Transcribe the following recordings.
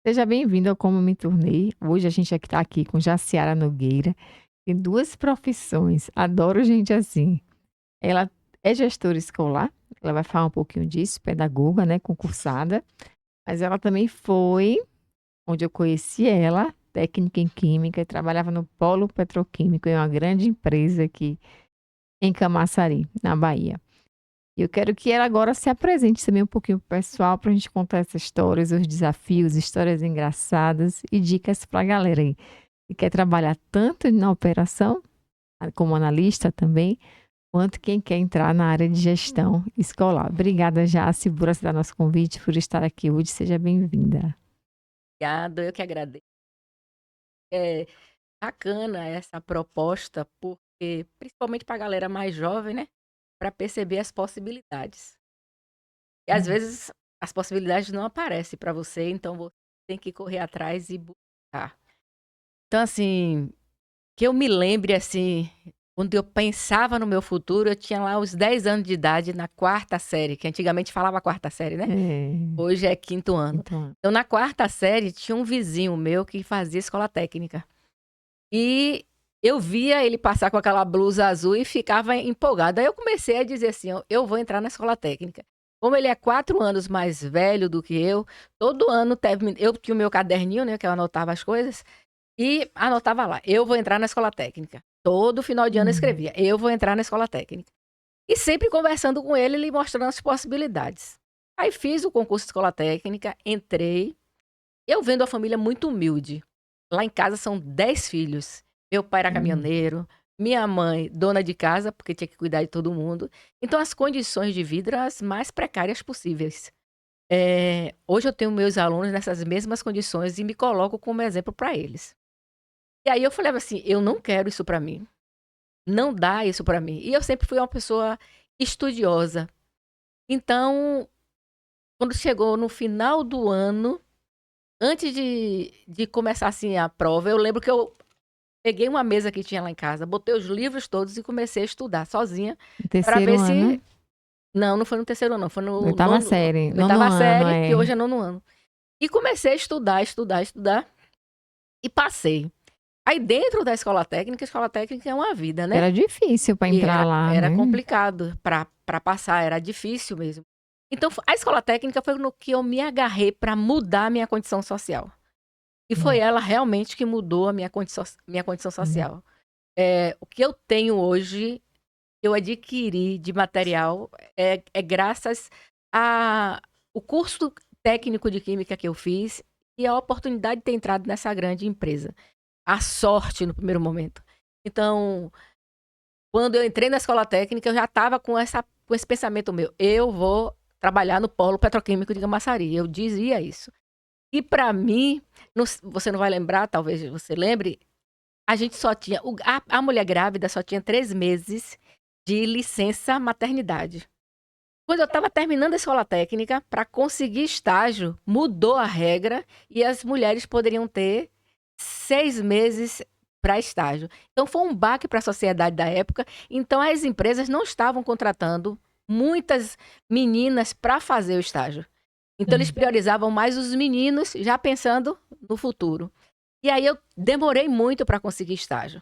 Seja bem-vindo ao Como Me Tornei. Hoje a gente está aqui com Jaciara Nogueira. Tem duas profissões. Adoro gente assim. Ela é gestora escolar. Ela vai falar um pouquinho disso, pedagoga, né, concursada. Mas ela também foi, onde eu conheci ela, técnica em química, e trabalhava no Polo Petroquímico, em uma grande empresa aqui em Camaçari, na Bahia. E eu quero que ela agora se apresente também um pouquinho pro pessoal para a gente contar essas histórias, os desafios, histórias engraçadas e dicas para a galera aí que quer trabalhar tanto na operação, como analista também, quanto quem quer entrar na área de gestão escolar. Obrigada, Jaci, por aceitar nosso convite, por estar aqui hoje. Seja bem-vinda. Obrigada, eu que agradeço. É bacana essa proposta, porque principalmente para a galera mais jovem, né, para perceber as possibilidades. E às Hum. vezes as possibilidades não aparecem para você, então você tem que correr atrás e buscar. Então assim, que eu me lembre assim, quando eu pensava no meu futuro, eu tinha lá os 10 anos de idade na quarta série, que antigamente falava quarta série, né? É, Hoje é quinto ano. então, Então na quarta série tinha um vizinho meu que fazia escola técnica. E eu via ele passar com aquela blusa azul e ficava empolgada. Aí eu comecei a dizer assim: eu vou entrar na escola técnica. Como ele é 4 anos mais velho do que eu, todo ano eu tinha o meu caderninho, né, que eu anotava as coisas, e anotava lá: eu vou entrar na escola técnica. Todo final de ano eu uhum, escrevia: eu vou entrar na escola técnica. E sempre conversando com ele, ele mostrando as possibilidades. Aí fiz o concurso de escola técnica, entrei. Eu vendo a família muito humilde. Lá em casa são 10 filhos. Meu pai era uhum. caminhoneiro, minha mãe dona de casa, porque tinha que cuidar de todo mundo. Então as condições de vida eram as mais precárias possíveis. Hoje eu tenho meus alunos nessas mesmas condições e me coloco como exemplo para eles. E aí eu falava assim: "Eu não quero isso para mim, não dá isso para mim". E eu sempre fui uma pessoa estudiosa. Então, quando chegou no final do ano, antes de começar, assim, a prova, eu lembro que eu peguei uma mesa que tinha lá em casa, botei os livros todos e comecei a estudar sozinha, No para terceiro ver se ano, não, não foi no terceiro ano não, foi no oitava nono, série, nono oitava ano, série, que é. hoje é nono ano. E comecei a estudar, estudar, estudar, e passei. Aí dentro da escola técnica, a escola técnica é uma vida, né. Era difícil para E entrar era lá, era né? complicado para passar, era difícil mesmo. Então a escola técnica foi no que eu me agarrei para mudar a minha condição social. E foi Hum, ela realmente que mudou a minha condição hum. social. O que eu tenho hoje, eu adquiri de material, é graças a o curso técnico de química que eu fiz e a oportunidade de ter entrado nessa grande empresa. A sorte no primeiro momento. Então, quando eu entrei na escola técnica, eu já estava com esse pensamento meu: "Eu vou trabalhar no polo petroquímico de Camaçari", eu dizia isso. E para mim, você não vai lembrar, talvez você lembre, a gente só tinha a mulher grávida só tinha 3 meses de licença maternidade. Quando eu estava terminando a escola técnica, para conseguir estágio, mudou a regra e as mulheres poderiam ter 6 meses para estágio. Então foi um baque para a sociedade da época, então as empresas não estavam contratando muitas meninas para fazer o estágio. Então eles Sim. priorizavam mais os meninos, já pensando no futuro. E aí eu demorei muito para conseguir estágio.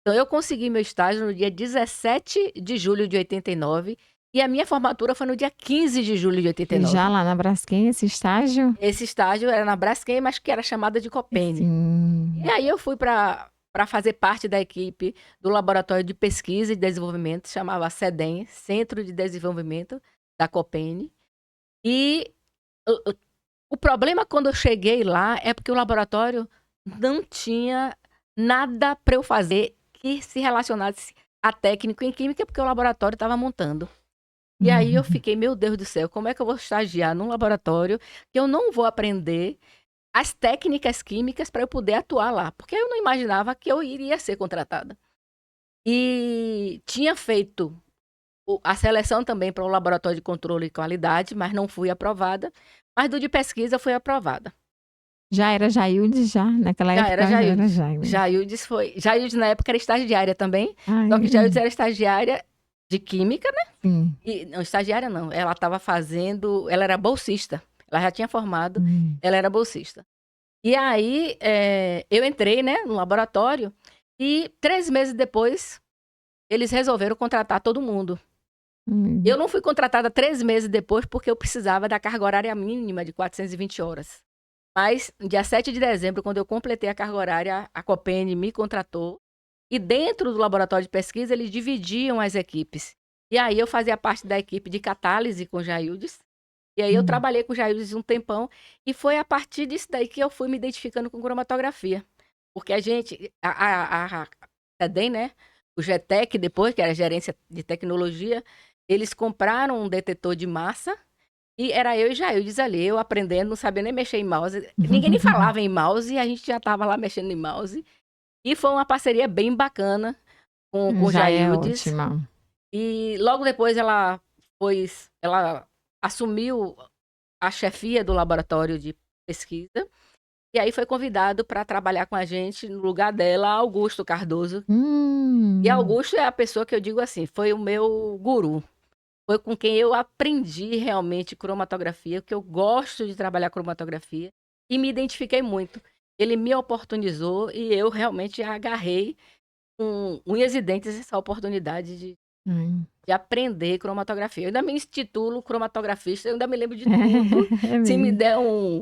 Então eu consegui meu estágio no dia 17 de julho de 89 e a minha formatura foi no dia 15 de julho de E já 89. lá na Braskem, esse estágio? Esse estágio era na Braskem, mas que era chamada de Copene. E Sim. aí eu fui para fazer parte da equipe do laboratório de pesquisa e desenvolvimento, chamava CEDEM, Centro de Desenvolvimento da Copene. E o o o problema quando eu cheguei lá é porque o laboratório não tinha nada para eu fazer que se relacionasse a técnico em química, porque o laboratório estava montando. E aí eu Uhum. fiquei: "Meu Deus do céu, como é que eu vou estagiar num laboratório que eu não vou aprender as técnicas químicas para eu poder atuar lá?" Porque eu não imaginava que eu iria ser contratada. E tinha feito a seleção também para o laboratório de controle e qualidade, mas não fui aprovada, mas do de pesquisa fui aprovada. Já era Jaildes já? Naquela Já era época já era Jaildes. Jaildes. Jaildes na época era estagiária também, só que Jaildes Ai, era estagiária de química, né, sim. e não, estagiária não, ela estava fazendo, ela era bolsista, ela já tinha formado, Hum. ela era bolsista. E aí, eu entrei, né, no laboratório e 3 meses depois, eles resolveram contratar todo mundo. Hum. Eu não fui contratada 3 meses depois, porque eu precisava da carga horária mínima de 420 horas. Mas, dia 7 de dezembro, quando eu completei a carga horária, a Copene me contratou. E dentro do laboratório de pesquisa, eles dividiam as equipes. E aí eu fazia parte da equipe de catálise com o Jaildes. E aí eu Hum. trabalhei com o Jaildes um tempão. E foi a partir disso daí que eu fui me identificando com cromatografia. Porque a gente, a CEDEM, né? O GTEC depois, que era a gerência de tecnologia, eles compraram um detetor de massa e era eu e Jaildes ali, eu aprendendo, não sabia nem mexer em mouse. Ninguém nem falava em mouse e a gente já estava lá mexendo em mouse. E foi uma parceria bem bacana com o Já é Jaildes. ótima. E logo depois ela assumiu a chefia do laboratório de pesquisa. E aí foi convidado para trabalhar com a gente no lugar dela, Augusto Cardoso. E Hum. Augusto é a pessoa que eu digo assim, foi o meu guru. Foi com quem eu aprendi realmente cromatografia, que eu gosto de trabalhar cromatografia e me identifiquei muito. Ele me oportunizou e eu realmente agarrei com unhas e dentes essa oportunidade Hum. de aprender cromatografia. Eu ainda me intitulo cromatografista, eu ainda me lembro de tudo. É Se me mesmo. der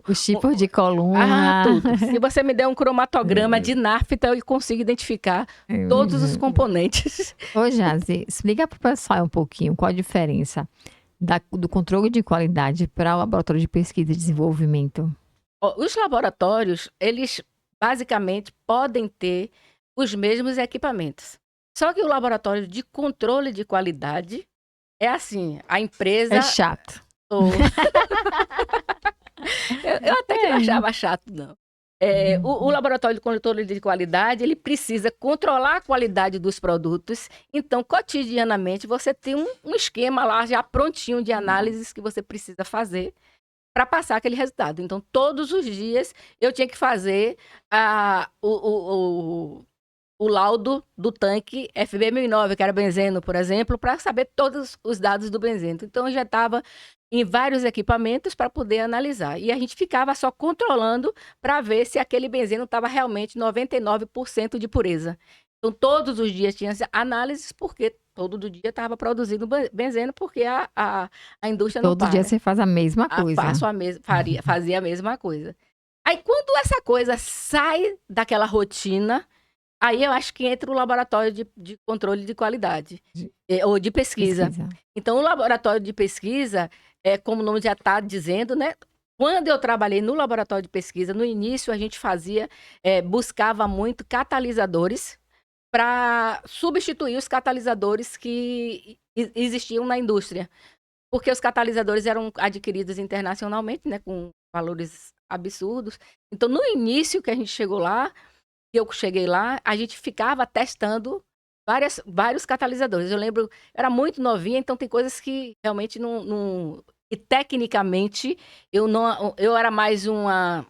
Os tipos de coluna. tudo. Se você me der um cromatograma de NAFTA, eu consigo identificar todos os componentes. Ô, Jazi, explica para o pessoal um pouquinho qual a diferença do controle de qualidade para o laboratório de pesquisa e desenvolvimento. Ó, os laboratórios, eles basicamente podem ter os mesmos equipamentos. Só que o laboratório de controle de qualidade é assim, a É empresa chato. ou eu até que não achava chato, não. O laboratório de controle de qualidade, ele precisa controlar a qualidade dos produtos. Então, cotidianamente, você tem um esquema lá já prontinho de análises que você precisa fazer para passar aquele resultado. Então, todos os dias eu tinha que fazer o laudo do tanque FB1009, que era benzeno, por exemplo, para saber todos os dados do benzeno. Então, eu já estava em vários equipamentos para poder analisar. E a gente ficava só controlando para ver se aquele benzeno estava realmente 99% de pureza. Então, todos os dias tinha análises, porque todo dia estava produzindo benzeno, porque a indústria não Todo dia para. você faz a mesma coisa. Fazia a mesma coisa. Aí, quando essa coisa sai daquela rotina, aí eu acho que entra o laboratório de controle de qualidade, De ou de pesquisa. pesquisa. Então, o laboratório de pesquisa, como o nome já está dizendo, né? Quando eu trabalhei no laboratório de pesquisa, no início a gente buscava muito catalisadores para substituir os catalisadores que existiam na indústria. Porque os catalisadores eram adquiridos internacionalmente, né, com valores absurdos. Então, no início que a gente chegou lá, que eu cheguei lá, a gente ficava testando vários catalisadores. Eu lembro, era muito novinha, então tem coisas que realmente não e tecnicamente eu era mais uma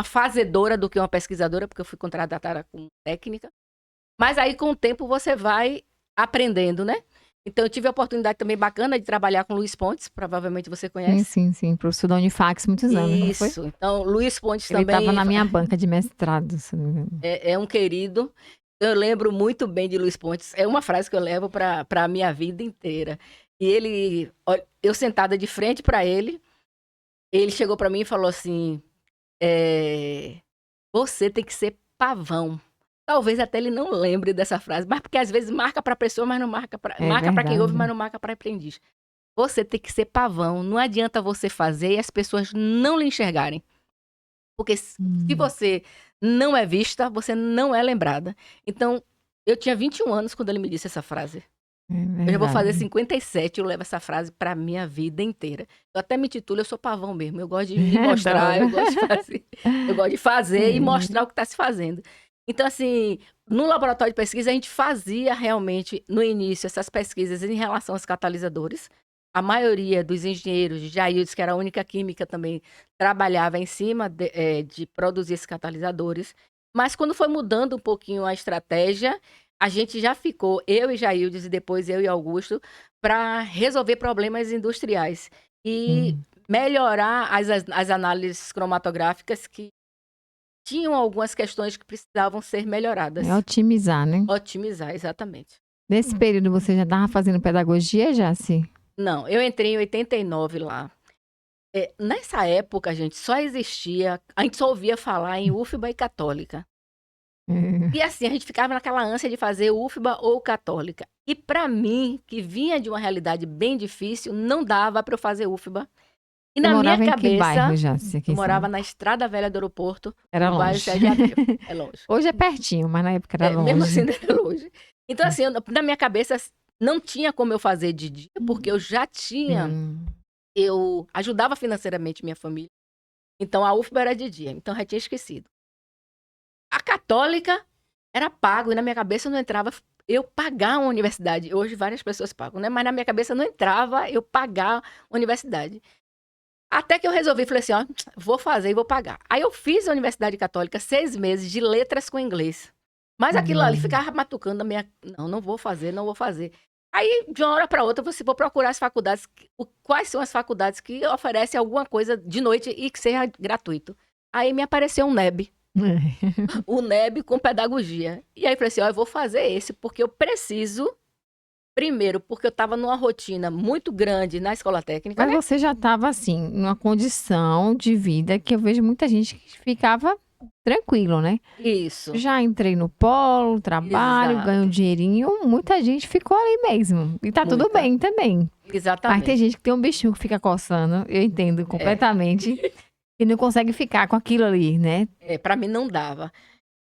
fazedora do que uma pesquisadora, porque eu fui contratada com técnica. Mas aí com o tempo você vai aprendendo, né? Então eu tive a oportunidade também bacana de trabalhar com Luiz Pontes, provavelmente você Sim, conhece. sim, sim. Professor da Unifax, muitos anos, não foi? Isso. Então Luiz Pontes Ele estava também na minha banca de mestrado, se não me engano. é um querido. Eu lembro muito bem de Luiz Pontes. É uma frase que eu levo para a minha vida inteira. E ele, eu sentada de frente para ele, ele chegou para mim e falou assim: você tem que ser pavão. Talvez até ele não lembre dessa frase, mas porque às vezes marca para a pessoa, mas não marca para É quem ouve, mas verdade. não marca para aprendiz. Você tem que ser pavão. Não adianta você fazer e as pessoas não lhe enxergarem. Porque se Hum, você não é vista, você não é lembrada. Então, eu tinha 21 anos quando ele me disse essa frase. é Eu já vou fazer verdade. 57 e eu levo essa frase pra minha vida inteira. Eu até me titulo, eu sou pavão mesmo. Eu gosto de me mostrar, Adoro. eu gosto de fazer e É. mostrar o que está se fazendo. Então, assim, no laboratório de pesquisa, a gente fazia realmente, no início, essas pesquisas em relação aos catalisadores. A maioria dos engenheiros, de Jaildes, que era a única química também, trabalhava em cima de produzir esses catalisadores. Mas quando foi mudando um pouquinho a estratégia, a gente já ficou, eu e Jaildes, e depois eu e Augusto, para resolver problemas industriais e Sim. melhorar as análises cromatográficas que tinham algumas questões que precisavam ser melhoradas. É otimizar, né? Otimizar, exatamente. Nesse período você já estava fazendo pedagogia, Jaci? Não, eu entrei em 89 lá. Nessa época, gente, só existia, a gente só ouvia falar em UFBA e Católica. E assim, a gente ficava naquela ânsia de fazer UFBA ou Católica. E para mim, que vinha de uma realidade bem difícil, não dava para eu fazer UFBA. E Você na minha morava em que cabeça, bairro, Jaci? Aqui eu em São morava Paulo? na Estrada Velha do Aeroporto, Era no bairro longe. 7 de Abril. É longe. Hoje é pertinho, mas na época era Mesmo longe. assim, não era longe. Então, assim, na minha cabeça, não tinha como eu fazer de dia, porque eu já tinha, eu ajudava financeiramente minha família. Então, a UFBA era de dia, então eu já tinha esquecido. A Católica era pago, e na minha cabeça não entrava eu pagar uma universidade. Hoje várias pessoas pagam, né? Mas na minha cabeça não entrava eu pagar uma universidade. Até que eu resolvi, falei assim, ó, vou fazer e vou pagar. Aí eu fiz a Universidade Católica 6 meses de letras com inglês. Mas aquilo ali ficava matucando a minha... Não vou fazer, não vou fazer. Aí, de uma hora para outra, você vou procurar as faculdades, quais são as faculdades que oferecem alguma coisa de noite e que seja gratuito. Aí me apareceu um NEB. O NEB com pedagogia. E aí eu falei assim, ó, eu vou fazer esse, porque eu preciso... Primeiro, porque eu estava numa rotina muito grande na escola técnica, Mas né? você já estava, assim, numa condição de vida que eu vejo muita gente que ficava tranquilo, né? Isso. Já entrei no polo, trabalho, Exato. ganho um dinheirinho, muita gente ficou ali mesmo. E tá tudo Muita. bem também. Mas Exatamente. tem gente que tem um bichinho que fica coçando, eu entendo completamente, e não consegue ficar com aquilo ali, né? Para mim não dava.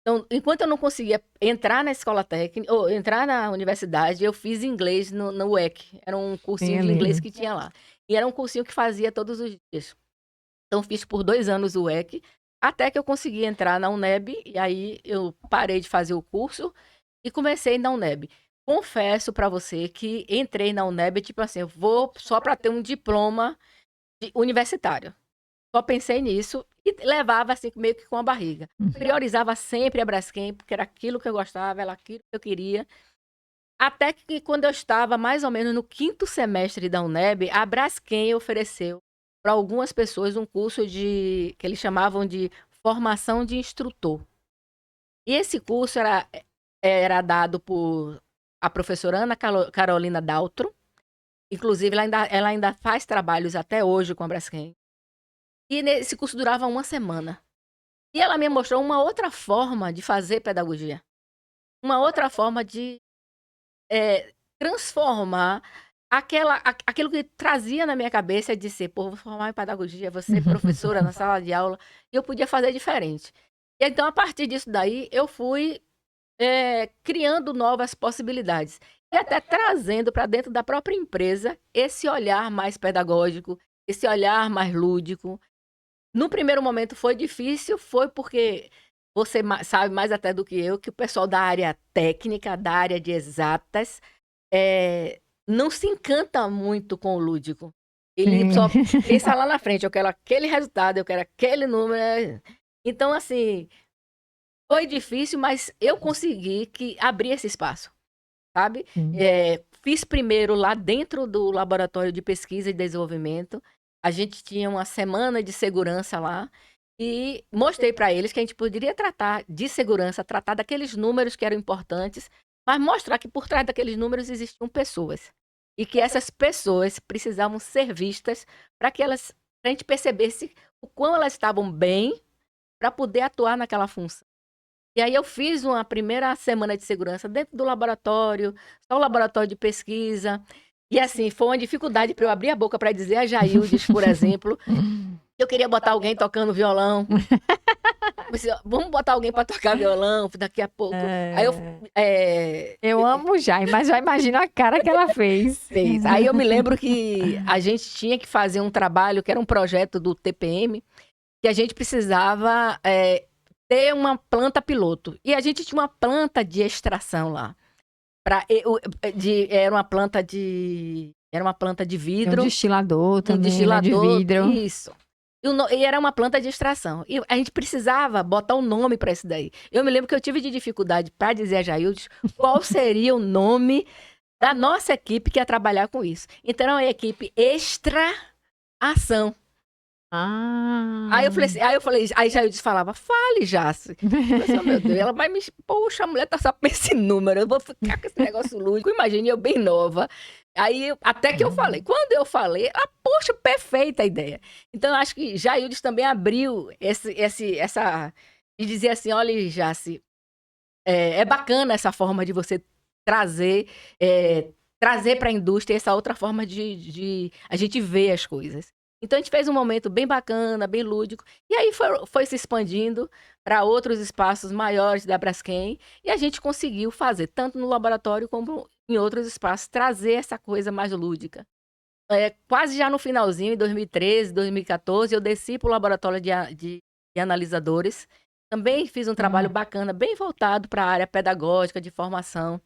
Então, enquanto eu não conseguia entrar na escola técnica, ou entrar na universidade, eu fiz inglês no UEC. Era um cursinho de inglês que tinha lá. E era um cursinho que fazia todos os dias. Então, fiz por 2 anos o UEC, até que eu consegui entrar na UNEB, e aí eu parei de fazer o curso e comecei na UNEB. Confesso para você que entrei na UNEB, tipo assim, eu vou só para ter um diploma universitário. Só pensei nisso e levava assim meio que com a barriga. Priorizava sempre a Braskem, porque era aquilo que eu gostava, era aquilo que eu queria. Até que quando eu estava mais ou menos no 5º semestre da UNEB, a Braskem ofereceu para algumas pessoas um curso que eles chamavam de formação de instrutor. E esse curso era dado por a professora Ana Carolina Daltro. Inclusive, ela ainda faz trabalhos até hoje com a Braskem. E esse curso durava 1 semana. E ela me mostrou uma outra forma de fazer pedagogia. Uma outra forma de transformar aquilo que trazia na minha cabeça de ser, vou formar em pedagogia, vou ser professora na sala de aula, e eu podia fazer diferente. E então, a partir disso daí, eu fui criando novas possibilidades. E até trazendo para dentro da própria empresa esse olhar mais pedagógico, esse olhar mais lúdico. No primeiro momento foi difícil, foi porque você sabe mais até do que eu, que o pessoal da área técnica, da área de exatas, não se encanta muito com o lúdico. Ele só pensa lá na frente, eu quero aquele resultado, eu quero aquele número. Então, assim, foi difícil, mas eu consegui abrir esse espaço, sabe? Fiz primeiro lá dentro do laboratório de pesquisa e desenvolvimento. A gente tinha uma semana de segurança lá e mostrei para eles que a gente poderia tratar de segurança, tratar daqueles números que eram importantes, mas mostrar que por trás daqueles números existiam pessoas e que essas pessoas precisavam ser vistas para que a gente percebesse o quão elas estavam bem para poder atuar naquela função. E aí eu fiz uma primeira semana de segurança dentro do laboratório, só o laboratório de pesquisa. E assim, foi uma dificuldade para eu abrir a boca para dizer a Jaildes, por exemplo, eu queria botar alguém tocando violão. Vamos botar alguém para tocar violão daqui a pouco. Aí eu amo Jai, mas já imagino a cara que ela fez. Aí eu me lembro que a gente tinha que fazer um trabalho, que era um projeto do TPM, que a gente precisava ter uma planta piloto. E a gente tinha uma planta de extração lá. Era uma planta de vidro. Um destilador também, destilador, né, de vidro. Isso. E era uma planta de extração. E a gente precisava botar um nome para isso daí. Eu me lembro que eu tive de dificuldade para dizer a Jaildes qual seria o nome da nossa equipe que ia trabalhar com isso. Então, é a equipe Extra Ação. Ah. Aí Jaildes falava, fale, Jace. Eu falei, oh, meu Deus, ela vai me. Poxa, a mulher tá só com esse número, eu vou ficar com esse negócio lúdico. Imagine eu bem nova. Aí, até que eu falei. Quando eu falei, poxa, perfeita a ideia. Então, eu acho que Jaildes também abriu essa. E dizer assim: olha, Jace, é bacana essa forma de você trazer. Trazer para a indústria essa outra forma de a gente ver as coisas. Então, a gente fez um momento bem bacana, bem lúdico. E aí foi se expandindo para outros espaços maiores da Braskem. E a gente conseguiu fazer, tanto no laboratório como em outros espaços, trazer essa coisa mais lúdica. Quase já no finalzinho, em 2013, 2014, eu desci para o laboratório de analisadores. Também fiz um trabalho bacana, bem voltado para a área pedagógica, de formação.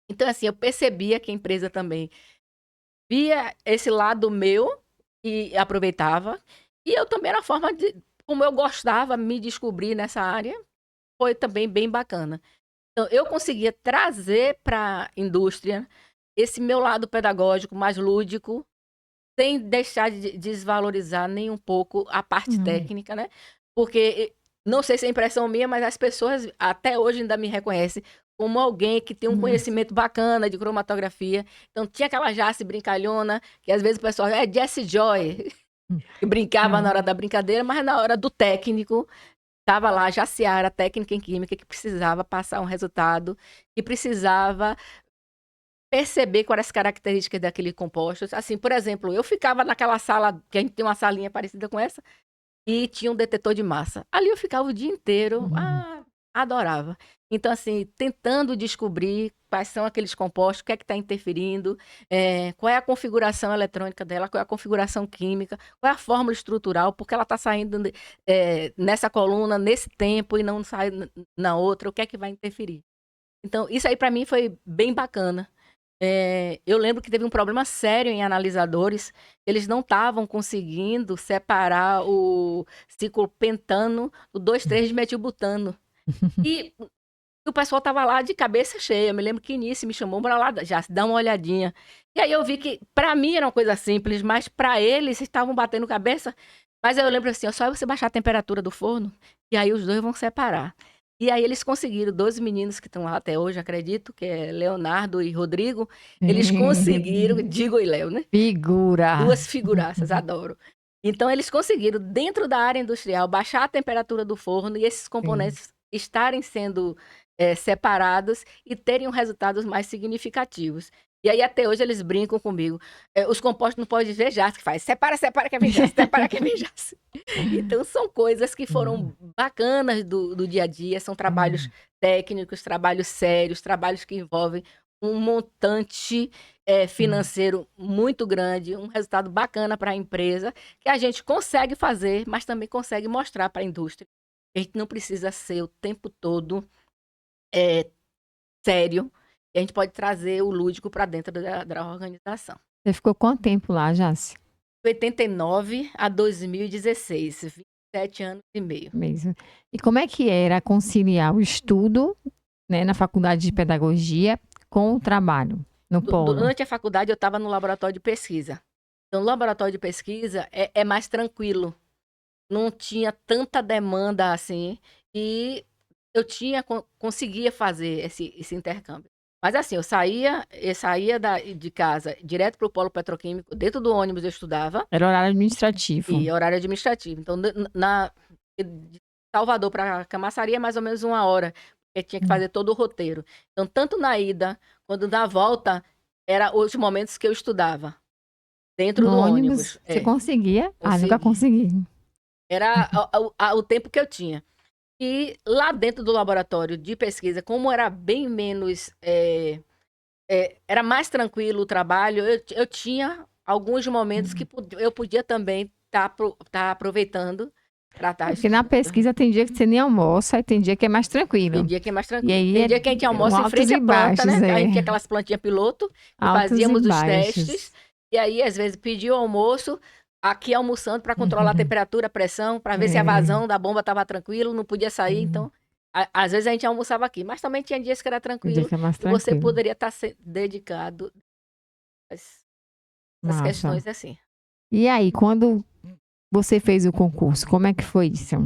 Então, assim, eu percebia que a empresa também via esse lado meu e aproveitava. E eu também, na forma de como eu gostava, me descobrir nessa área, foi também bem bacana. Então, eu conseguia trazer para a indústria esse meu lado pedagógico, mais lúdico, sem deixar de desvalorizar nem um pouco a parte técnica, né? Porque, não sei se é impressão minha, mas as pessoas até hoje ainda me reconhecem como alguém que tem um conhecimento bacana de cromatografia. Então, tinha aquela Jace brincalhona, que às vezes o pessoal, Jessie Joy, que brincava na hora da brincadeira, mas na hora do técnico, estava lá a Jaciara, técnica em química, que precisava passar um resultado, que precisava perceber quais eram as características daquele composto. Assim, por exemplo, eu ficava naquela sala, que a gente tem uma salinha parecida com essa, e tinha um detetor de massa. Ali eu ficava o dia inteiro, adorava. Então, assim, tentando descobrir quais são aqueles compostos, o que é que está interferindo, qual é a configuração eletrônica dela, qual é a configuração química, qual é a fórmula estrutural, porque ela está saindo nessa coluna, nesse tempo, e não sai na outra, o que é que vai interferir. Então, isso aí para mim foi bem bacana. Eu lembro que teve um problema sério em analisadores. Eles não estavam conseguindo separar o ciclopentano do 2,3-metilbutano. E o pessoal estava lá de cabeça cheia. Eu me lembro que Início me chamou para lá, já dá uma olhadinha. E aí eu vi que, para mim, era uma coisa simples, mas para eles estavam batendo cabeça. Mas eu lembro assim, só você baixar a temperatura do forno, e aí os dois vão separar. E aí eles conseguiram, 12 meninos que estão lá até hoje, acredito, que é Leonardo e Rodrigo, eles conseguiram, Digo e Léo, né? Figura. Duas figuraças, adoro. Então, eles conseguiram, dentro da área industrial, baixar a temperatura do forno e esses componentes estarem sendo separados e terem resultados mais significativos. E aí, até hoje, eles brincam comigo. Os compostos não podem ver Jace, que faz separa que vem Jace, separa que vem Jace. Então, são coisas que foram bacanas do dia a dia, são trabalhos técnicos, trabalhos sérios, trabalhos que envolvem um montante financeiro muito grande, um resultado bacana para a empresa, que a gente consegue fazer, mas também consegue mostrar para a indústria. A gente não precisa ser o tempo todo sério, e a gente pode trazer o lúdico para dentro da organização. Você ficou quanto tempo lá, Jace? 89 a 2016, 27 anos e meio. Mesmo. E como é que era conciliar o estudo, né, na faculdade de pedagogia com o trabalho no polo? Durante a faculdade, eu estava no laboratório de pesquisa. Então, no laboratório de pesquisa é mais tranquilo. Não tinha tanta demanda assim. E eu conseguia fazer esse intercâmbio. Mas assim, eu saía de casa direto para o polo petroquímico. Dentro do ônibus eu estudava. Era horário administrativo. E horário administrativo. Então, de Salvador para Camaçari é mais ou menos 1 hora. Eu tinha que fazer todo o roteiro. Então, tanto na ida quanto na volta, eram os momentos que eu estudava. Dentro do ônibus. Você conseguia? Consegui. Nunca consegui. Era o tempo que eu tinha. E lá dentro do laboratório de pesquisa, como era bem menos... era mais tranquilo o trabalho, eu tinha alguns momentos que eu podia também estar aproveitando para estar Porque na pesquisa tem dia que você nem almoça e tem dia que é mais tranquilo. Tem dia que é mais tranquilo. E aí tem dia que a gente almoça em frente à planta, né? A gente tinha aquelas plantinhas piloto, e fazíamos os testes. E aí, às vezes, pedia o almoço, aqui almoçando para controlar a temperatura, a pressão, para ver se a vazão da bomba estava tranquilo, não podia sair. Então, às vezes a gente almoçava aqui. Mas também tinha dias que era tranquilo. E você poderia estar dedicado às questões assim. E aí, quando você fez o concurso? Como é que foi isso?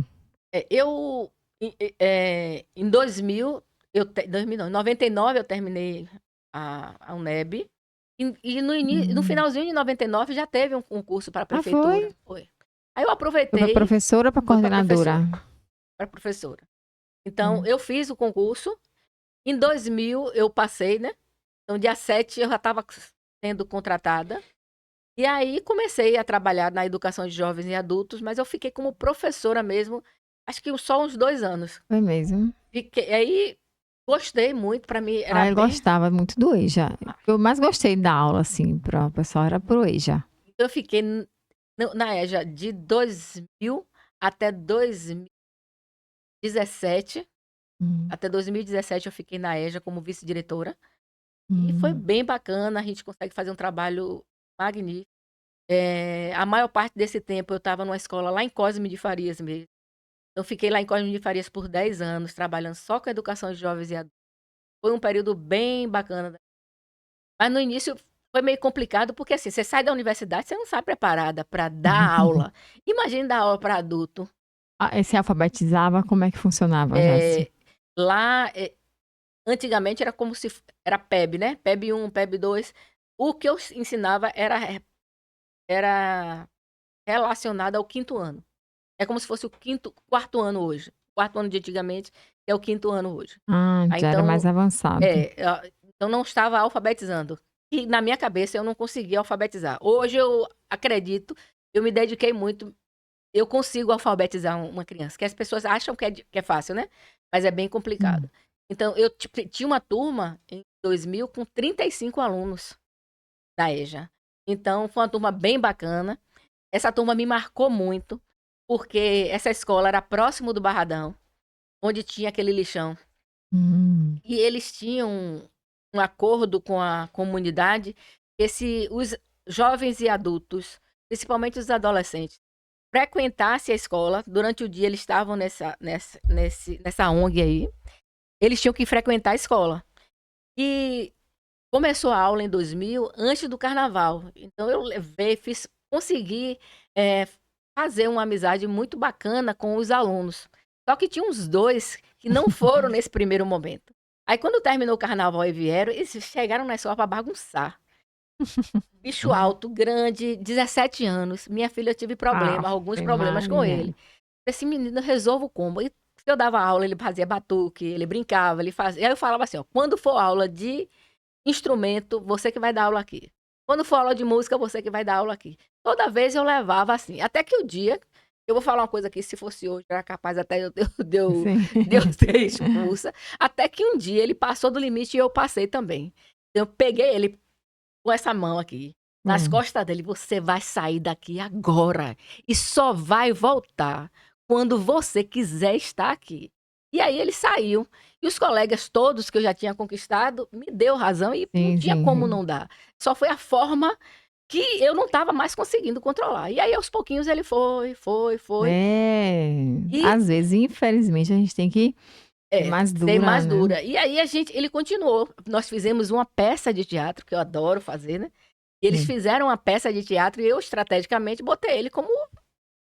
Eu, em 2000, 2000 não, em 99 eu terminei a UNEB. E no Hum. finalzinho de 99 já teve um concurso para a Ah, prefeitura. foi? Foi. Aí eu Foi para aproveitei, professora ou para fui para coordenadora? professora. Então, Hum. eu fiz o concurso. Em 2000 eu passei, né? Então, dia 7 eu já estava sendo contratada. E aí comecei a trabalhar na educação de jovens e adultos, mas eu fiquei como professora mesmo, acho que só uns 2 anos. Foi mesmo. Fiquei, aí gostei muito, para mim era Ah, eu bem. gostava muito do EJA. O que eu mais gostei da aula, assim, para o pessoal era pro EJA. Eu fiquei na EJA de 2000 até 2017. Hum. Até 2017 eu fiquei na EJA como vice-diretora. E foi Hum. bem bacana, a gente consegue fazer um trabalho magnífico. A maior parte desse tempo eu estava numa escola lá em Cosme de Farias mesmo. Eu fiquei lá em Cosme de Farias por 10 anos, trabalhando só com a educação de jovens e adultos. Foi um período bem bacana. Mas no início foi meio complicado, porque assim, você sai da universidade, você não sai preparada para dar aula. Imagine dar aula para adulto. Ah, e se alfabetizava, como é que funcionava, Jaci? É, lá, antigamente era como se era PEB, né? PEB 1, PEB 2. O que eu ensinava era relacionado ao quinto ano. É como se fosse o quarto ano hoje. Quarto ano de antigamente é o quinto ano hoje. Ah, Aí, já era mais então, avançado. então não estava alfabetizando. E na minha cabeça eu não conseguia alfabetizar. Hoje eu acredito, eu me dediquei muito, eu consigo alfabetizar uma criança, que as pessoas acham que é fácil, né? Mas é bem Hum. complicado. Então, eu tinha uma turma em 2000 com 35 alunos da EJA. Então, foi uma turma bem bacana. Essa turma me marcou muito, porque essa escola era próximo do Barradão, onde tinha aquele lixão. Hum. E eles tinham um acordo com a comunidade, os jovens e adultos, principalmente os adolescentes, frequentassem a escola. Durante o dia eles estavam nessa ONG aí. Eles tinham que frequentar a escola. E começou a aula em 2000, antes do carnaval. Então eu consegui fazer uma amizade muito bacana com os alunos. Só que tinha uns dois que não foram nesse primeiro momento. Aí quando terminou o carnaval e vieram, eles chegaram na escola para bagunçar. Bicho alto, grande, 17 anos. Minha filha tive problema, alguns Ave problemas com Maria. ele. Esse menino resolve como. E se eu dava aula, ele fazia batuque, ele brincava, ele fazia. Aí eu falava assim, ó, quando for aula de instrumento, você que vai dar aula aqui. Quando for aula de música, você que vai dar aula aqui. Toda vez eu levava assim. Até que o dia, eu vou falar uma coisa aqui, se fosse hoje, era capaz até Sim. de eu ser expulsa. Até que um dia ele passou do limite e eu passei também. Eu peguei ele com essa mão aqui, nas Hum. costas dele. Você vai sair daqui agora. E só vai voltar quando você quiser estar aqui. E aí ele saiu. E os colegas todos que eu já tinha conquistado me deu razão e não Sim, tinha como sim. não dar. Só foi a forma que eu não estava mais conseguindo controlar. E aí, aos pouquinhos, ele foi. É, E às vezes, infelizmente, a gente tem que ser mais ser dura, mais né? dura. E aí ele continuou. Nós fizemos uma peça de teatro, que eu adoro fazer, né? E eles Sim, fizeram uma peça de teatro e eu, estrategicamente, botei ele como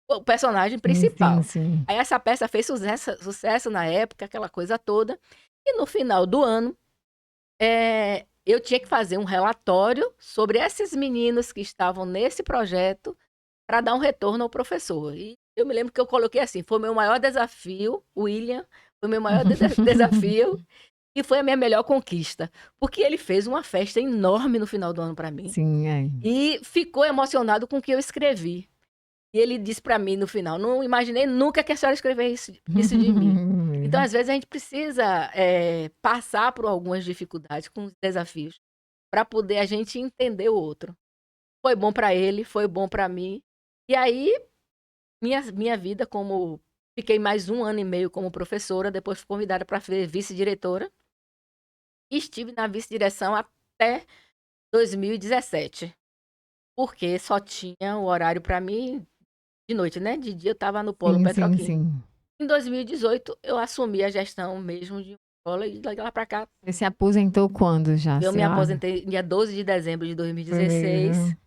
o personagem sim, sim, principal. sim. Aí essa peça fez sucesso na época, aquela coisa toda. E no final do ano, eu tinha que fazer um relatório sobre esses meninos que estavam nesse projeto para dar um retorno ao professor. E eu me lembro que eu coloquei assim: foi o meu maior desafio, William, foi o meu maior desafio e foi a minha melhor conquista. Porque ele fez uma festa enorme no final do ano para mim. Sim, é. E ficou emocionado com o que eu escrevi. E ele disse para mim no final: não imaginei nunca que a senhora escrevesse isso de mim. Então, às vezes, a gente precisa passar por algumas dificuldades, com os desafios, para poder a gente entender o outro. Foi bom para ele, foi bom para mim. E aí, minha vida como... Fiquei mais 1 ano e meio como professora, depois fui convidada para ser vice-diretora. E estive na vice-direção até 2017, porque só tinha o horário para mim de noite, né? De dia eu estava no polo Sim, sim, petroquímico. sim. Em 2018, eu assumi a gestão mesmo de escola e de lá para cá, Você se aposentou quando já, eu sei me lá? aposentei dia 12 de dezembro de Foi 2016. mesmo.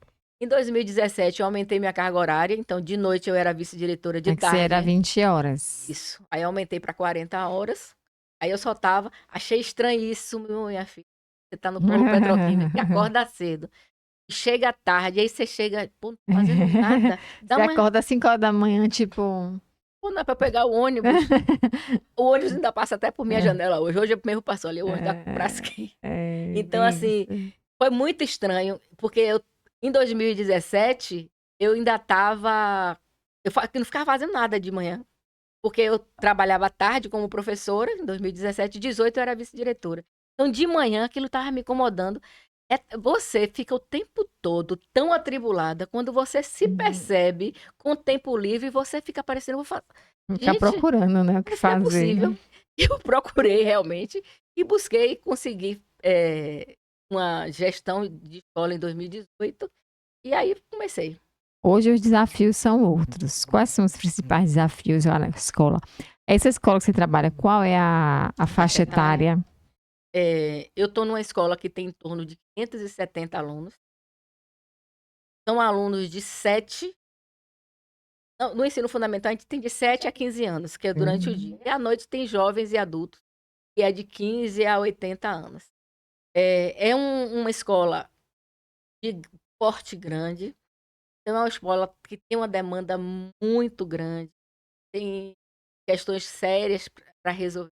Em 2017, eu aumentei minha carga horária, então de noite eu era vice-diretora, de É que você era tarde. 20 horas. Isso. Aí eu aumentei para 40 horas. Aí eu só tava. Achei estranho isso, minha filha. Você tá no polo petroquímico, que acorda cedo. E chega tarde, aí você chega, pô, não tô fazendo nada. Você acorda às 5 horas da manhã, tipo. Pô, não é pra pegar o ônibus. O ônibus ainda passa até por minha É, janela hoje. Hoje mesmo passou ali o ônibus da é, Braskem. é, Então, assim, isso. foi muito estranho, porque em 2017, eu ainda tava. Eu não ficava fazendo nada de manhã. Porque eu trabalhava à tarde como professora, em 2017, 18 eu era vice-diretora. Então, de manhã, aquilo estava me incomodando. Você fica o tempo todo tão atribulada, quando você se percebe com o tempo livre, você fica parecendo, Ficar gente, procurando, né, o que isso não é possível. fazer. Eu procurei realmente e busquei conseguir uma gestão de escola em 2018, e aí comecei. Hoje os desafios são outros. Quais são os principais desafios lá na escola? Essa escola que você trabalha, qual é a faixa Faixa etária. etária? Eu estou numa escola que tem em torno de 570 alunos. São alunos de 7. No ensino fundamental, a gente tem de 7 a 15 anos, que é durante o dia. E à noite tem jovens e adultos, que é de 15 a 80 anos. É uma escola de porte grande. Então, é uma escola que tem uma demanda muito grande. Tem questões sérias para resolver.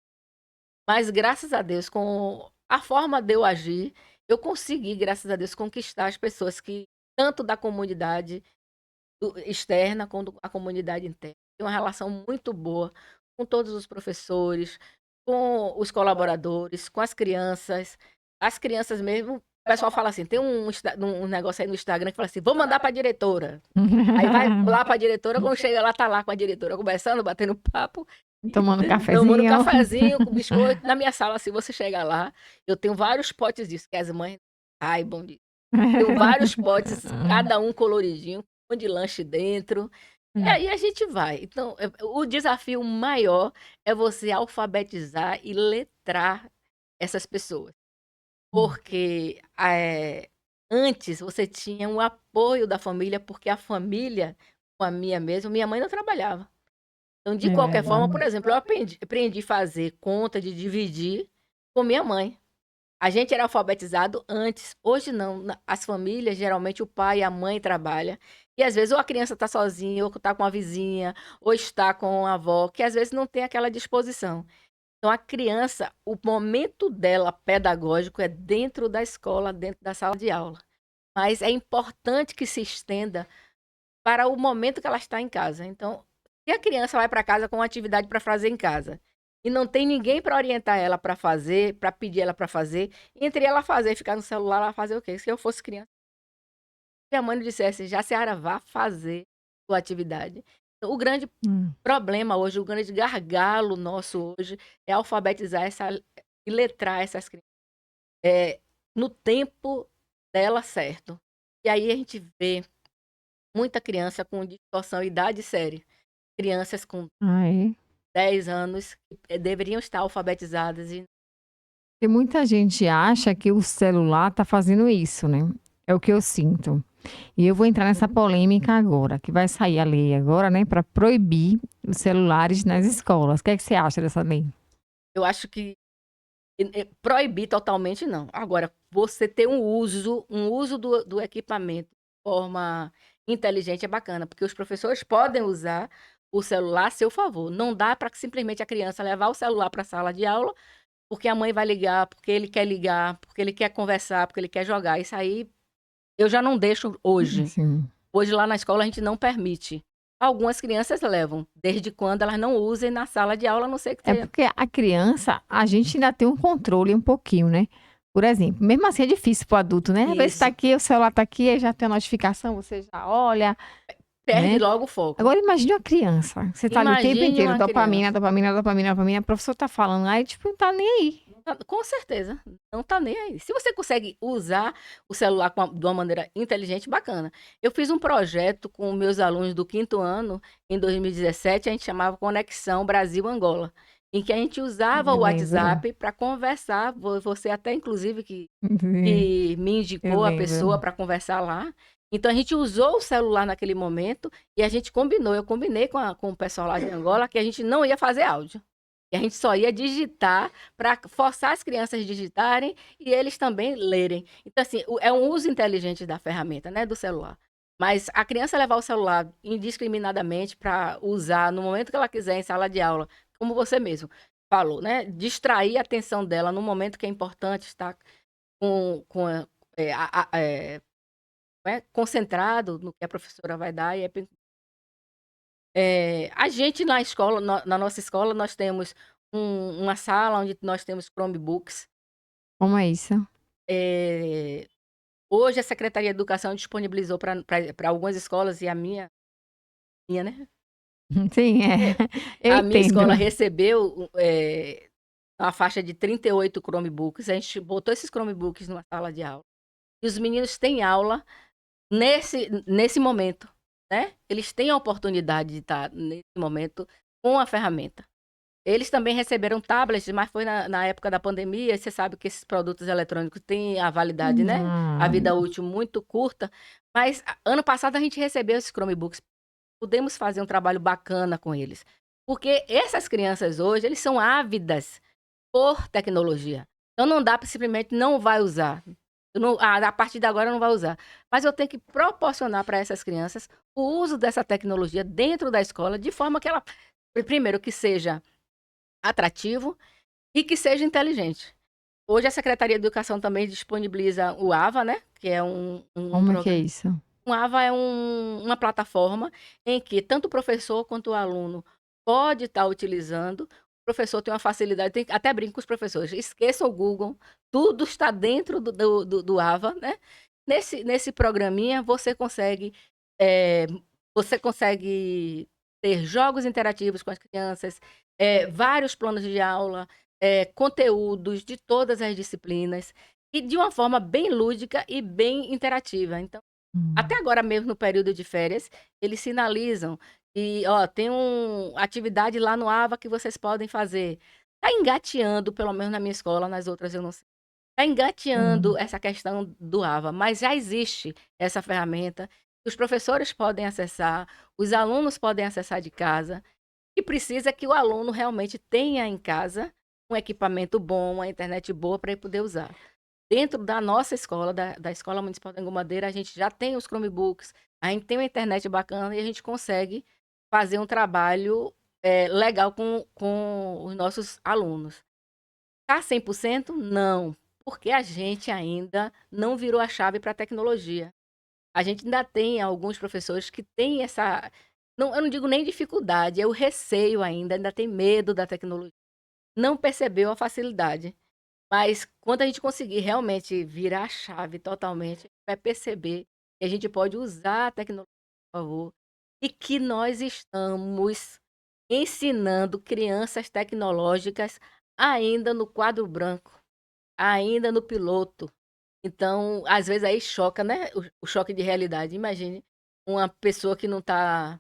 Mas, graças a Deus, com a forma de eu agir, eu consegui, graças a Deus, conquistar as pessoas que, tanto da comunidade externa quanto a comunidade interna. Tem uma relação muito boa com todos os professores, com os colaboradores, com as crianças. As crianças mesmo, o pessoal fala assim, tem um negócio aí no Instagram que fala assim, vou mandar para a diretora. Aí vai lá para a diretora, quando chega lá, tá lá com a diretora, conversando, batendo papo, Tomando um tomando cafezinho. cafezinho com biscoito. Na minha sala, se você chegar lá, eu tenho vários potes disso, que as mães saibam disso. Tenho vários potes, cada um coloridinho, com de lanche dentro. E aí a gente vai. Então, o desafio maior é você alfabetizar e letrar essas pessoas. Porque antes você tinha um apoio da família, porque a família, com a minha mesmo, minha mãe não trabalhava. Então, de É qualquer forma, por verdade. exemplo, eu aprendi a fazer conta de dividir com minha mãe. A gente era alfabetizado antes, hoje não. As famílias, geralmente o pai e a mãe trabalham. E às vezes ou a criança está sozinha, ou está com a vizinha, ou está com a avó, que às vezes não tem aquela disposição. Então a criança, o momento dela pedagógico é dentro da escola, dentro da sala de aula. Mas é importante que se estenda para o momento que ela está em casa. Então, se a criança vai para casa com uma atividade para fazer em casa e não tem ninguém para orientar ela para fazer, para pedir ela para fazer, entre ela fazer e ficar no celular, ela fazer o quê? Se eu fosse criança, se a mãe não dissesse, já Seara, vá fazer sua atividade. Então, o grande problema hoje, o grande gargalo nosso hoje é alfabetizar e letrar essas crianças no tempo dela certo. E aí a gente vê muita criança com distorção, idade séria. Crianças com Aí. 10 anos que deveriam estar alfabetizadas e E muita gente acha que o celular está fazendo isso, né? É o que eu sinto. E eu vou entrar nessa polêmica agora, que vai sair a lei agora, né, para proibir os celulares nas escolas. O que é que você acha dessa lei? eu acho que proibir totalmente não. Agora, você ter um uso do equipamento de forma inteligente é bacana, porque os professores podem usar o celular a seu favor. Não dá para simplesmente a criança levar o celular para a sala de aula, porque a mãe vai ligar, porque ele quer conversar, porque ele quer jogar. Isso aí eu já não deixo hoje. Assim, Hoje lá na escola a gente não permite. Algumas crianças levam, desde quando elas não usem na sala de aula, a não ser que é tenha. porque a criança, a gente ainda tem um controle um pouquinho, né? Por exemplo, mesmo assim é difícil para o adulto, né? Às vezes está Isso, aqui, o celular está aqui, aí já tem a notificação, você já olha, perde né? logo o foco. Agora imagine uma criança, você tá ali o tempo Imagine inteiro, uma dopamina, criança. dopamina, dopamina, dopamina, a professora tá falando, aí tipo, não tá nem aí. Com certeza, não tá nem aí. Se você consegue usar o celular de uma maneira inteligente, bacana. Eu fiz um projeto com meus alunos do 5º ano, em 2017, a gente chamava Conexão Brasil-Angola, em que a gente usava Eu o lembro. WhatsApp para conversar. Você até, inclusive, Sim, que me eu indicou a pessoa lembro. para conversar lá. Então a gente usou o celular naquele momento e a gente combinou, eu combinei com o pessoal lá de Angola que a gente não ia fazer áudio. E a gente só ia digitar para forçar as crianças a digitarem e eles também lerem. Então, assim, é um uso inteligente da ferramenta, né, do celular. Mas a criança levar o celular indiscriminadamente para usar no momento que ela quiser em sala de aula, como você mesmo falou, né? Distrair a atenção dela no momento que é importante estar com é, né, concentrado no que a professora vai dar. A gente na escola, na nossa escola, nós temos uma sala onde nós temos Chromebooks. Como é isso? Eh, Hoje a Secretaria de Educação disponibilizou para algumas escolas e a minha, né? Sim, É, eu a minha entendo. escola recebeu uma faixa de 38 Chromebooks. A gente botou esses Chromebooks numa sala de aula. E os meninos têm aula nesse momento, né? Eles têm a oportunidade de estar nesse momento com a ferramenta. Eles também receberam tablets, mas foi na época da pandemia, e você sabe que esses produtos eletrônicos têm a validade, né, a Ah, vida útil muito curta, mas ano passado a gente recebeu esses Chromebooks, pudemos fazer um trabalho bacana com eles. Porque essas crianças hoje, eles são ávidas por tecnologia. Então não dá para simplesmente não vai usar. Eu não, a partir de agora não vai usar. Mas eu tenho que proporcionar para essas crianças o uso dessa tecnologia dentro da escola, de forma que ela, primeiro, que seja atrativo e que seja inteligente. Hoje a Secretaria de Educação também disponibiliza o AVA, né? Que é um como é que é programa. isso? O AVA é uma plataforma em que tanto o professor quanto o aluno pode estar utilizando. O professor tem uma facilidade, até brinco com os professores, esqueçam o Google, tudo está dentro do AVA, né? Nesse programinha eh, você consegue ter jogos interativos com as crianças, vários planos de aula, conteúdos de todas as disciplinas, e de uma forma bem lúdica e bem interativa. Então, até Hum. agora mesmo no período de férias, eles sinalizam e, ó, tem atividade lá no AVA que vocês podem fazer. Tá engateando, pelo menos na minha escola, nas outras eu não sei. Tá engateando Sim. essa questão do AVA, mas já existe essa ferramenta, os professores podem acessar, os alunos podem acessar de casa, e precisa que o aluno realmente tenha em casa um equipamento bom, uma internet boa para ele poder usar. Dentro da nossa escola, da Escola Municipal da Engomadeira, a gente já tem os Chromebooks, a gente tem uma internet bacana e a gente consegue fazer um trabalho legal com os nossos alunos. Tá 100%? Não, porque a gente ainda não virou a chave para a tecnologia. A gente ainda tem alguns professores que têm essa, não, eu não digo nem dificuldade, é o receio ainda tem medo da tecnologia. Não percebeu a facilidade. Mas quando a gente conseguir realmente virar a chave totalmente, vai perceber que a gente pode usar a tecnologia a favor e que nós estamos ensinando crianças tecnológicas ainda no quadro branco, ainda no piloto. Então, às vezes aí choca, né, o choque de realidade. Imagine uma pessoa que não tá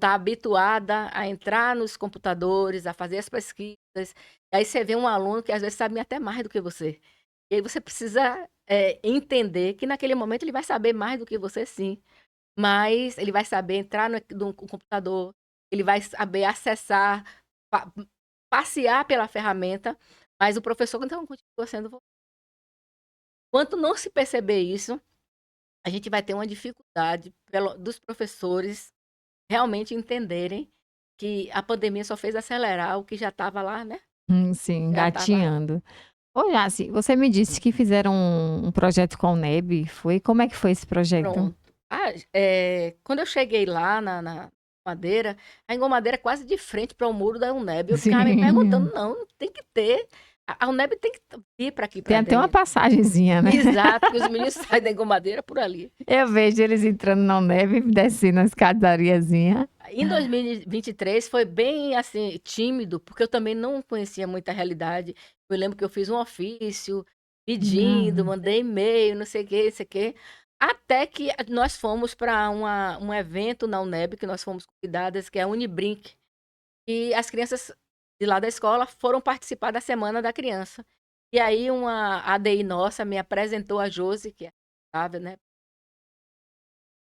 habituada a entrar nos computadores, a fazer as pesquisas. E aí você vê um aluno que às vezes sabe até mais do que você. E aí você precisa entender que naquele momento ele vai saber mais do que você, sim. Mas ele vai saber entrar no computador, ele vai saber acessar, pa- passear pela ferramenta, mas o professor então continua sendo. Enquanto não se perceber isso, a gente vai ter uma dificuldade dos professores realmente entenderem que a pandemia só fez acelerar o que já estava lá, né, Sim, já estava engatinhando. Ô, Jaci, você me disse que fizeram um projeto com o NEB, foi? Como é que foi esse projeto? pronto. Quando eu cheguei lá na Madeira, a Engomadeira é quase de frente para o muro da UNEB, eu ficava me Sim. perguntando: "Não, tem que ter, a UNEB tem que vir para aqui, Tem para até uma dentro". passagenzinha, né? Exato, que os meninos saem da Engomadeira por ali. Eu vejo eles entrando na neve e descendo a escadariazinha. Em 2023 foi bem, assim, tímido, porque eu também não conhecia muita realidade. Eu lembro que eu fiz um ofício pedindo, Hum. mandei e-mail, não sei o quê, não sei o quê, até que nós fomos para um evento na UNEB, que nós fomos convidadas, que é a Unibrink, e as crianças de lá da escola foram participar da Semana da Criança. E aí uma ADI nossa me apresentou a Josi, que é responsável, né,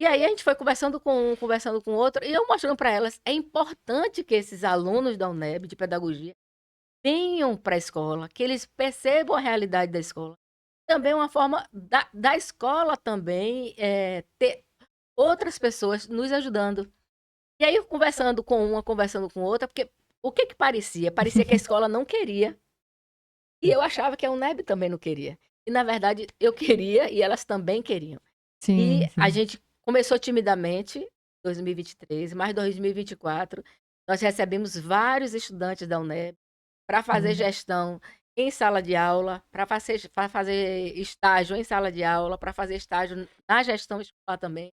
E aí a gente foi conversando com um, conversando com outro, e eu mostrando para elas, é importante que esses alunos da UNEB de pedagogia venham para a escola, que eles percebam a realidade da escola. Também é uma forma da escola também ter outras pessoas nos ajudando. E aí, eu conversando com uma, conversando com outra, porque o que que parecia? Parecia que a escola não queria. E eu achava que a UNEB também não queria. E, na verdade, eu queria e elas também queriam. Sim, E a sim. gente começou timidamente, 2023, mas 2024, nós recebemos vários estudantes da UNEB para fazer Hum. gestão em sala de aula, para fazer estágio em sala de aula, para fazer estágio na gestão escolar também.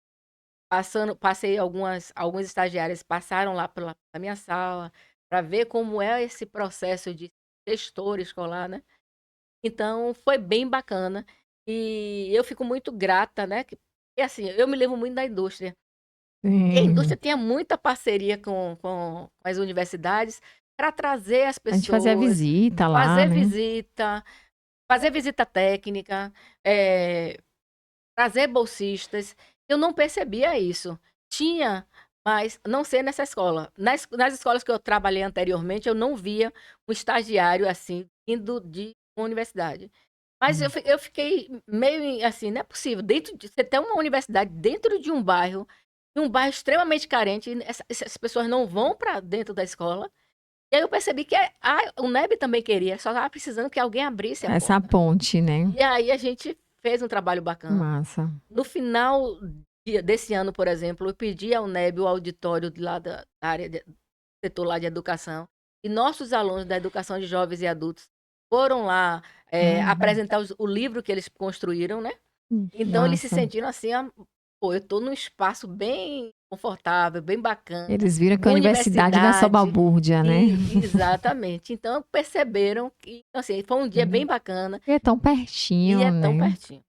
Passei alguns estagiários passaram lá pela minha sala para ver como é esse processo de gestor escolar, né? Então foi bem bacana e eu fico muito grata, né? E assim, eu me lembro muito da indústria. E a indústria Sim. tinha muita parceria com as universidades para trazer as A gente fazia pessoas, visita lá, fazer né? visita, fazer visita técnica, trazer bolsistas. Eu não percebia isso. Tinha, mas não sei nessa escola. Nas escolas que eu trabalhei anteriormente, eu não via um estagiário assim, indo de uma universidade. Mas Hum. eu fiquei meio assim, não é possível. Você ter uma universidade dentro de um bairro extremamente carente, e essas pessoas não vão para dentro da escola. E aí eu percebi que o NEB também queria, só estava precisando que alguém abrisse a Essa porta. ponte, né? E aí a gente fez um trabalho bacana. Massa. No final desse ano, por exemplo, eu pedi ao NEB o auditório lá da área do setor lá de educação. E nossos alunos da educação de jovens e adultos foram lá Uhum. apresentar o livro que eles construíram, né? Então eles se Massa. sentiram assim, pô, eu estou num espaço bem confortável, bem bacana, Eles viram que a universidade não é só universidade. balbúrdia, né? Exatamente. Então perceberam que assim, foi um dia bem bacana E é tão e pertinho, é tão né? pertinho.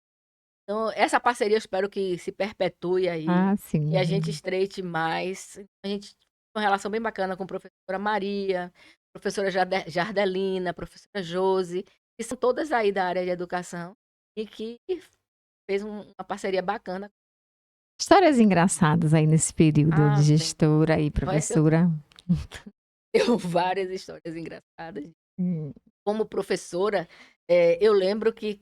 Então, essa parceria eu espero que se perpetue aí, Ah, e a gente sim. estreite mais. A gente tem uma relação bem bacana com a professora Maria, professora Jardelina, professora Josi, que são todas aí da área de educação e que fez uma parceria bacana. Histórias engraçadas aí nesse período de Tem. gestora e Mas eu professora. tenho várias histórias engraçadas. Hum. Como professora, eu lembro que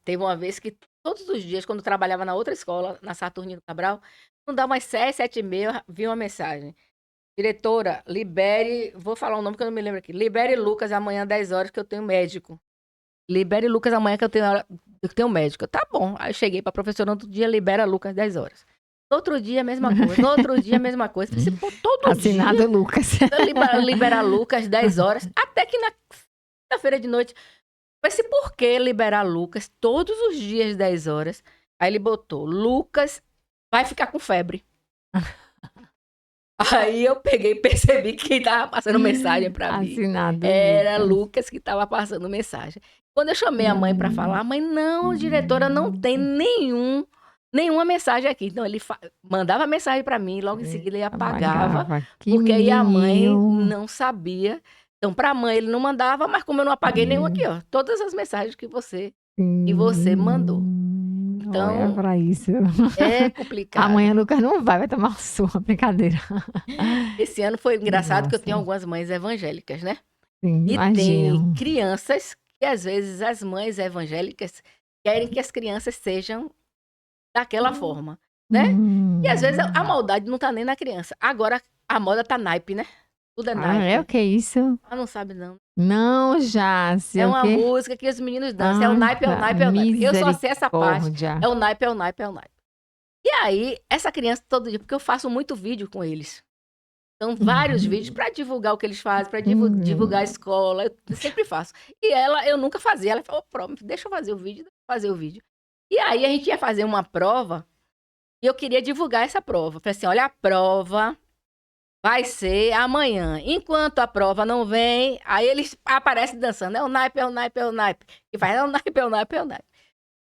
teve uma vez que todos os dias, quando eu trabalhava na outra escola, na Saturnino Cabral, não dá umas 7, 7h30, vi uma mensagem. Diretora, libere, vou falar o nome que eu não me lembro aqui. Libere Lucas amanhã 10 horas que eu tenho médico. Libere Lucas amanhã que eu tenho médico. Tá bom. Aí eu cheguei pra professora no outro dia, libera Lucas 10 horas. No outro dia, a mesma coisa. No outro dia, a mesma coisa. Falei assim, pô, todo dia Assinado Lucas. liberar Lucas 10 horas. Até que na quinta-feira de noite, mas se por que liberar Lucas todos os dias 10 horas? Aí ele botou, Lucas vai ficar com febre. Aí eu peguei e percebi que quem tava passando mensagem para mim Assinado era Lucas. Lucas que estava passando mensagem. Quando eu chamei a mãe para Hum. falar, a mãe, não, diretora, não tem nenhuma mensagem aqui. Então ele mandava mensagem para mim, logo em seguida ele apagava, Apagava. Que porque aí a mãe menininho. não sabia. Então para a mãe ele não mandava, mas como eu não apaguei nenhuma aqui, ó, todas as mensagens que você mandou. Olha Então pra isso. é complicado. Amanhã Lucas não vai tomar sua brincadeira. Esse ano foi Que engraçado que eu tenho massa. algumas mães evangélicas, né? Sim, E tem imagino. crianças que às vezes as mães evangélicas querem que as crianças sejam daquela forma, né? E às vezes a Hum. maldade não tá nem na criança. Agora a moda tá naipe, né? Tudo é Ah, é o naipe. que é isso? Ah, não sabe não. Não, já, É sei o uma quê? música que os meninos dançam. É o Ah, naipe, é o tá. naipe, é o naipe. Eu só sei essa parte. Misericórdia. É o naipe, é o naipe, é o naipe. E aí, essa criança todo dia, porque eu faço muito vídeo com eles. Então, vários vídeos para divulgar o que eles fazem, para divulgar a Hum. escola. Eu sempre faço. E eu nunca fazia. Ela falou, pronto, deixa eu fazer o vídeo, deixa eu fazer o vídeo. E aí, a gente ia fazer uma prova e eu queria divulgar essa prova. Falei assim, olha, a prova vai ser amanhã. Enquanto a prova não vem, aí eles aparecem dançando. É o naipe, é o naipe, é o naipe. E faz, é o naipe, é o naipe, é o naipe.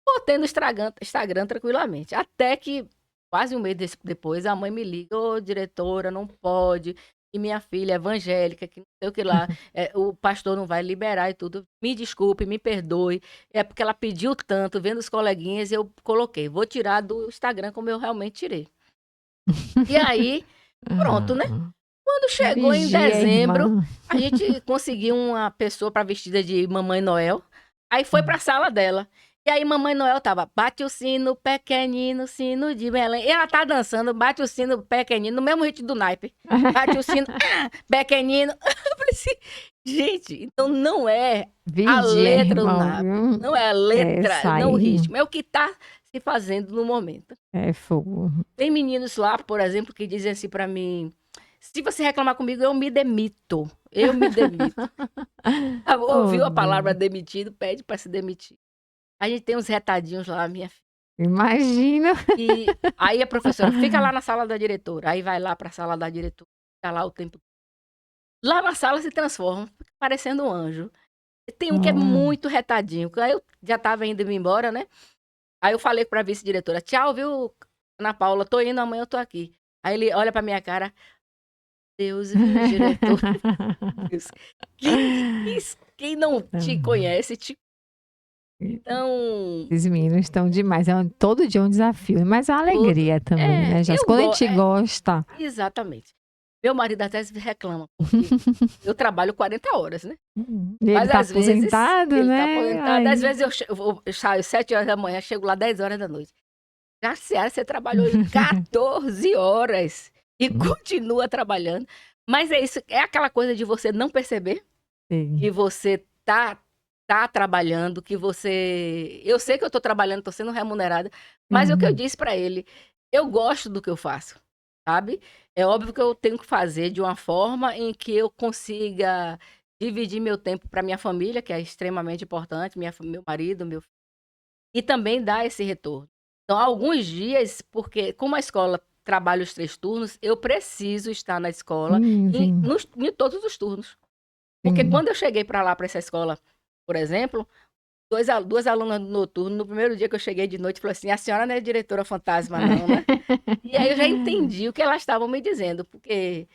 Botei no Instagram tranquilamente. Até que, quase um mês depois, a mãe me liga, ô, diretora, não pode. e minha filha é evangélica, que não sei o que lá, o pastor não vai liberar e tudo. Me desculpe, me perdoe. É porque ela pediu tanto, vendo os coleguinhas, eu coloquei. Vou tirar do Instagram como eu realmente tirei. E aí, pronto, né? Ah, Quando chegou em vigia, dezembro, irmã. a gente conseguiu uma pessoa para vestida de Mamãe Noel. Aí foi para a sala dela. E aí Mamãe Noel tava, bate o sino pequenino, sino de Belém. E ela tá dançando, bate o sino pequenino, no mesmo ritmo do naipe. Bate o sino, pequenino. Eu falei assim, gente, então não é a Vigia, letra do irmão, naipe, viu? não é a letra, Essa não o aí ritmo, é o que tá se fazendo no momento. é fogo. Tem meninos lá, por exemplo, que dizem assim pra mim, se você reclamar comigo, eu me demito. Eu me demito. Oh, Ouviu a palavra Deus. demitido, pede pra se demitir. A gente tem uns retadinhos lá, minha filha. Imagina. E aí a professora fica lá na sala da diretora. Aí vai lá pra sala da diretora, fica lá o tempo. Lá na sala se transforma, fica parecendo um anjo. E tem um que é Oh, muito retadinho. Aí eu já tava indo embora, né? Aí eu falei pra vice-diretora, tchau, viu, Ana Paula, tô indo, amanhã eu tô aqui. Aí ele olha pra minha cara, Deus, viu, diretor? Deus. Quem não te conhece, então, Esses meninos estão demais. Todo dia um desafio, mas é uma todo. alegria também, né, Jess? Eu Quando a gosto. gente gosta. Exatamente. Meu marido até reclama, porque eu trabalho 40 horas, né? E ele Mas tá às vezes aposentado, ele tá né? aposentado, às Ai. vezes eu saio 7 horas da manhã, chego lá 10 horas da noite. Graciela, você trabalhou 14 horas e continua trabalhando. Mas é isso, é aquela coisa de você não perceber que Sim. você tá trabalhando, que você. Eu sei que eu tô trabalhando, tô sendo remunerada, mas é o que eu Uhum. disse para ele, eu gosto do que eu faço, sabe? É óbvio que eu tenho que fazer de uma forma em que eu consiga dividir meu tempo para minha família, que é extremamente importante, meu marido, meu filho, e também dar esse retorno. Então, alguns dias, porque como a escola trabalha os 3 turnos, eu preciso estar na escola Sim, sim, em todos os turnos. Porque sim. quando eu cheguei para lá, para essa escola, por exemplo, duas alunas do noturno, no primeiro dia que eu cheguei de noite, falou assim: a senhora não é diretora fantasma, não, né? E aí eu já entendi o que elas estavam me dizendo, porque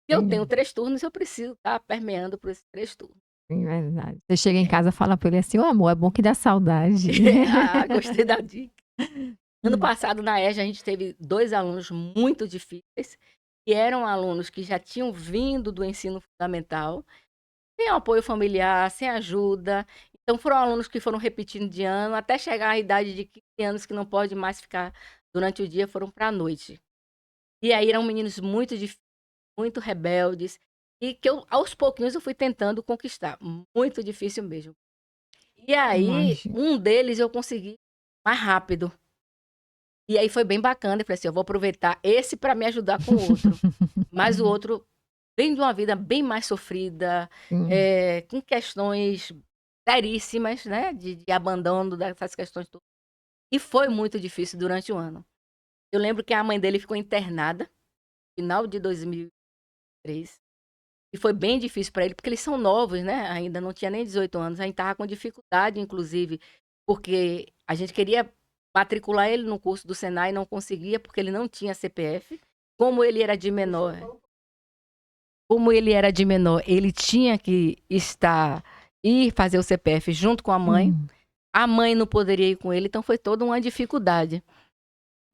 se eu tenho Sim, 3 turnos, eu preciso estar permeando por esses 3 turnos. sim, verdade. Você chega em casa e fala pra ele assim, ô amor, é bom que dá saudade. Ah, gostei da dica. Ano passado, na EJA, a gente teve 2 alunos muito difíceis, que eram alunos que já tinham vindo do ensino fundamental, sem apoio familiar, sem ajuda. Então, foram alunos que foram repetindo de ano, até chegar à idade de 15 anos, que não pode mais ficar durante o dia, foram para a noite. E aí eram meninos muito difíceis, muito rebeldes, e que aos pouquinhos eu fui tentando conquistar. Muito difícil mesmo. E aí, Imagina. um deles eu consegui mais rápido. E aí foi bem bacana. Eu falei assim: eu vou aproveitar esse para me ajudar com o outro. Mas o outro vem de uma vida bem mais sofrida, Sim. com questões seríssimas, né? De abandono dessas questões todas. E foi muito difícil durante o ano. Eu lembro que a mãe dele ficou internada no final de 2003. E foi bem difícil para ele, porque eles são novos, né? Ainda não tinha nem 18 anos. A gente estava com dificuldade, inclusive, porque a gente queria matricular ele no curso do Senai e não conseguia, porque ele não tinha CPF. Como ele era de menor, ele tinha que ir fazer o CPF junto com a mãe. Hum. A mãe não poderia ir com ele, então foi toda uma dificuldade.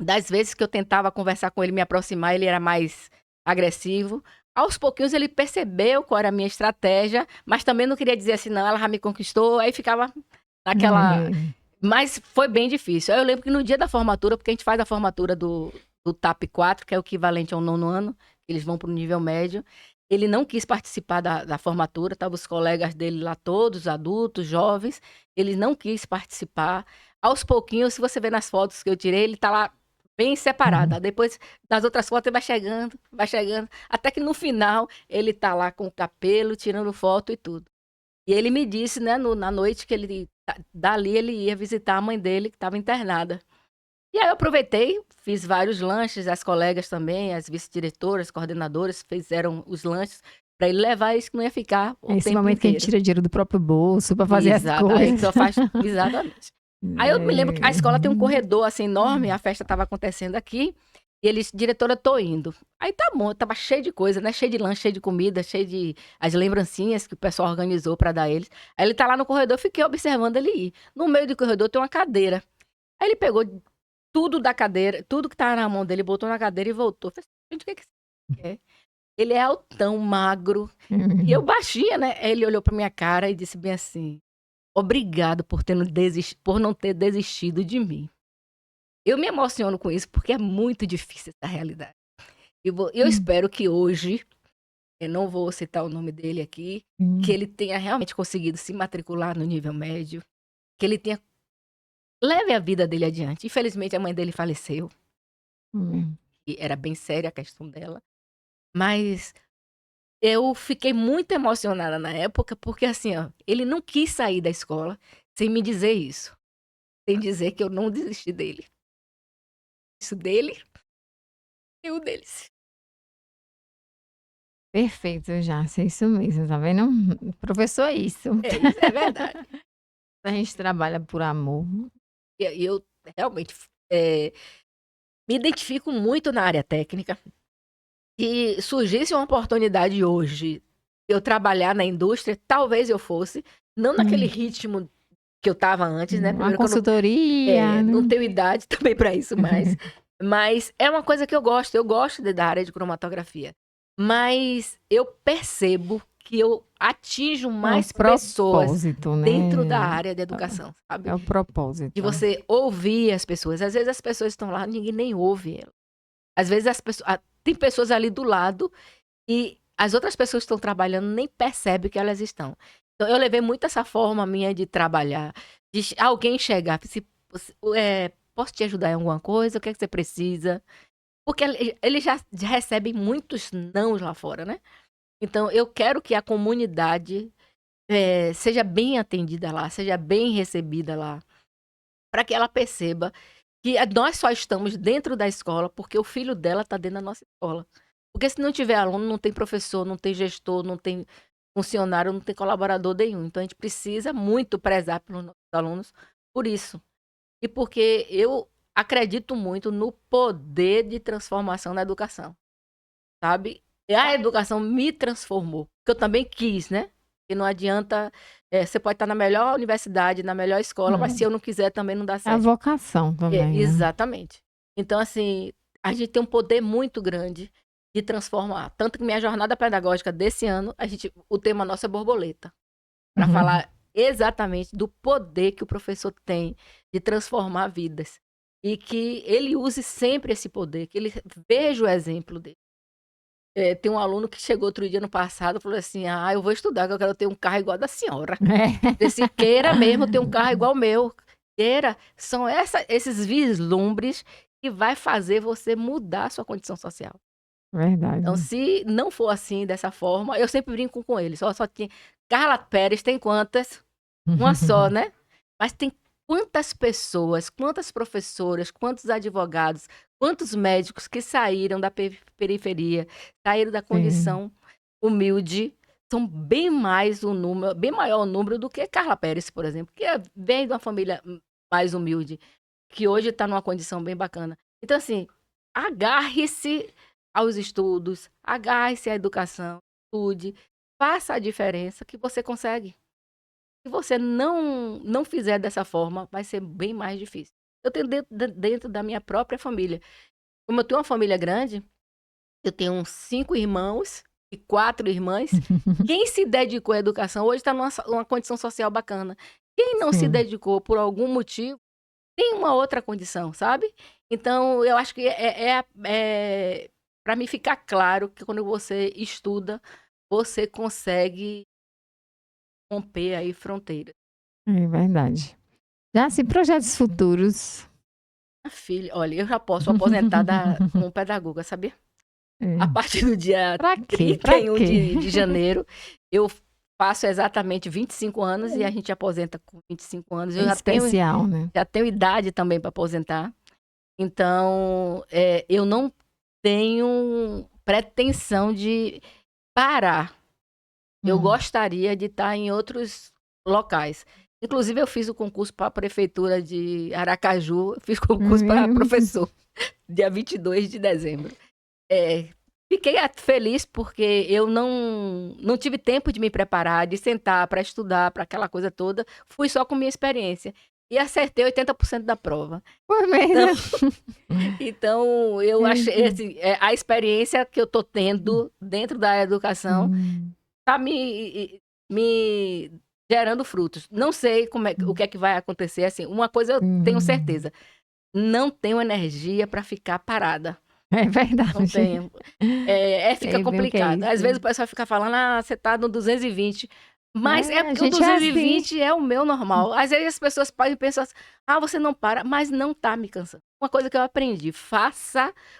Das vezes que eu tentava conversar com ele, me aproximar, ele era mais agressivo. Aos pouquinhos ele percebeu qual era a minha estratégia, mas também não queria dizer assim, não, ela já me conquistou, aí ficava naquela. É. Mas foi bem difícil. Aí eu lembro que no dia da formatura, porque a gente faz a formatura do TAP 4, que é o equivalente ao 9º ano, eles vão para o nível médio. Ele não quis participar da formatura, estavam os colegas dele lá todos, adultos, jovens. Ele não quis participar. Aos pouquinhos, se você ver nas fotos que eu tirei, ele está lá bem separado. Uhum. Depois das outras fotos, ele vai chegando, até que no final ele tá lá com o capelo, tirando foto e tudo. E ele me disse, né, na noite que dali ele ia visitar a mãe dele, que estava internada. E aí eu aproveitei, fiz vários lanches, as colegas também, as vice-diretoras, coordenadoras, fizeram os lanches para ele levar, isso que não ia ficar o É esse tempo momento que a gente inteiro. tira dinheiro do próprio bolso pra fazer as Exato, aí coisas. só faz, exatamente. Aí eu me lembro que a escola tem um É. corredor assim enorme, a festa estava acontecendo aqui, E eles, diretora, tô indo. Aí tá bom, tava cheio de coisa, né? Cheio de lanche, cheio de comida, cheio de as lembrancinhas que o pessoal organizou pra dar a eles. Aí ele tá lá no corredor, eu fiquei observando ele ir. No meio do corredor tem uma cadeira. Aí ele pegou tudo da cadeira, tudo que tava na mão dele, botou na cadeira e voltou. Eu falei, gente, o que que você quer? Ele é altão, magro. E eu baixinha, né? Aí ele olhou pra minha cara e disse bem assim: obrigado por não ter desistido de mim. Eu me emociono com isso porque é muito difícil essa realidade. E eu espero que hoje, eu não vou citar o nome dele aqui, que ele tenha realmente conseguido se matricular no nível médio, que ele tenha leve a vida dele adiante. Infelizmente, a mãe dele faleceu, e era bem séria a questão dela. Mas eu fiquei muito emocionada na época, porque assim, ó, ele não quis sair da escola sem me dizer isso. Sem dizer que eu não desisti dele. Isso dele e o deles. Perfeito, Járcia, é isso mesmo, tá vendo? Professor é isso. Isso é verdade. A gente trabalha por amor. E eu realmente me identifico muito na área técnica. E surgisse uma oportunidade hoje eu trabalhar na indústria, talvez eu fosse, não naquele ritmo que eu estava antes, né? Uma Primeiro que eu consultoria, não né? tenho idade também para isso mais. Mas é uma coisa que eu gosto da área de cromatografia. Mas eu percebo que eu atinjo É o mais pessoas propósito, né? dentro da área da educação, sabe? É o propósito. De você ouvir as pessoas. Às vezes as pessoas estão lá, ninguém nem ouve ela. Às vezes tem pessoas ali do lado e as outras pessoas que estão trabalhando nem percebem que elas estão. Então, eu levei muito essa forma minha de trabalhar, de alguém chegar, posso te ajudar em alguma coisa? O que é que você precisa? Porque eles já recebem muitos nãos lá fora, né? Então, eu quero que a comunidade seja bem atendida lá, seja bem recebida lá, para que ela perceba que nós só estamos dentro da escola porque o filho dela está dentro da nossa escola. Porque se não tiver aluno, não tem professor, não tem gestor, não tem funcionário, não tem colaborador nenhum. Então a gente precisa muito prezar pelos nossos alunos por isso. E porque eu acredito muito no poder de transformação na educação, sabe? E a educação me transformou, que eu também quis, né? E não adianta, você pode estar na melhor universidade, na melhor escola, mas se eu não quiser também não dá É a certo. vocação também, né? Exatamente. Então, assim, a gente tem um poder muito grande de transformar. Tanto que minha jornada pedagógica desse ano, o tema nosso é borboleta. Para falar exatamente do poder que o professor tem de transformar vidas. E que ele use sempre esse poder, que ele veja o exemplo dele. Tem um aluno que chegou outro dia no passado e falou assim: eu vou estudar, que eu quero ter um carro igual da senhora. Se queira mesmo ter um carro igual o meu. Queira. São esses vislumbres que vai fazer você mudar a sua condição social. Verdade. Então, se não for assim, dessa forma, eu sempre brinco com ele. Só tinha. Carla Pérez tem quantas? Uma só, né? Mas tem quantas pessoas, quantas professoras, quantos advogados, quantos médicos que saíram da periferia, saíram da condição humilde, são bem maior o número do que Carla Pérez, por exemplo, que vem de uma família mais humilde, que hoje está numa condição bem bacana. Então, assim, agarre-se aos estudos, agarre-se à educação, estude, faça a diferença que você consegue. Se você não fizer dessa forma, vai ser bem mais difícil. Eu tenho dentro da minha própria família. Como eu tenho uma família grande, eu tenho uns 5 irmãos e 4 irmãs. Quem se dedicou à educação hoje está numa condição social bacana. Quem não se dedicou por algum motivo, tem uma outra condição, sabe? Então, eu acho que para me ficar claro que quando você estuda, você consegue romper aí fronteiras. É verdade. Já se projetos futuros. Filha, olha, eu já posso aposentar como pedagoga, sabia? A partir do dia Pra quê? 31 de janeiro, eu faço exatamente 25 anos e a gente aposenta com 25 anos. Eu especial, né? Já tenho idade também para aposentar. Então, eu não tenho pretensão de parar. Eu gostaria de estar em outros locais. Inclusive, eu fiz o concurso para a prefeitura de Aracaju, fiz concurso para professor, dia 22 de dezembro. Fiquei feliz porque eu não tive tempo de me preparar, de sentar para estudar, para aquela coisa toda. Fui só com minha experiência. E acertei 80% da prova. Foi mesmo. Então, eu achei, assim, a experiência que eu estou tendo dentro da educação está me gerando frutos. Não sei o que é que vai acontecer. Assim, uma coisa eu tenho certeza: não tenho energia para ficar parada. É verdade. Não tenho. Fica complicado. Às vezes o pessoal fica falando, você tá no 220. Mas porque o 220 é o meu normal. Às vezes as pessoas podem pensar assim, você não para, mas não tá me cansando. Uma coisa que eu aprendi,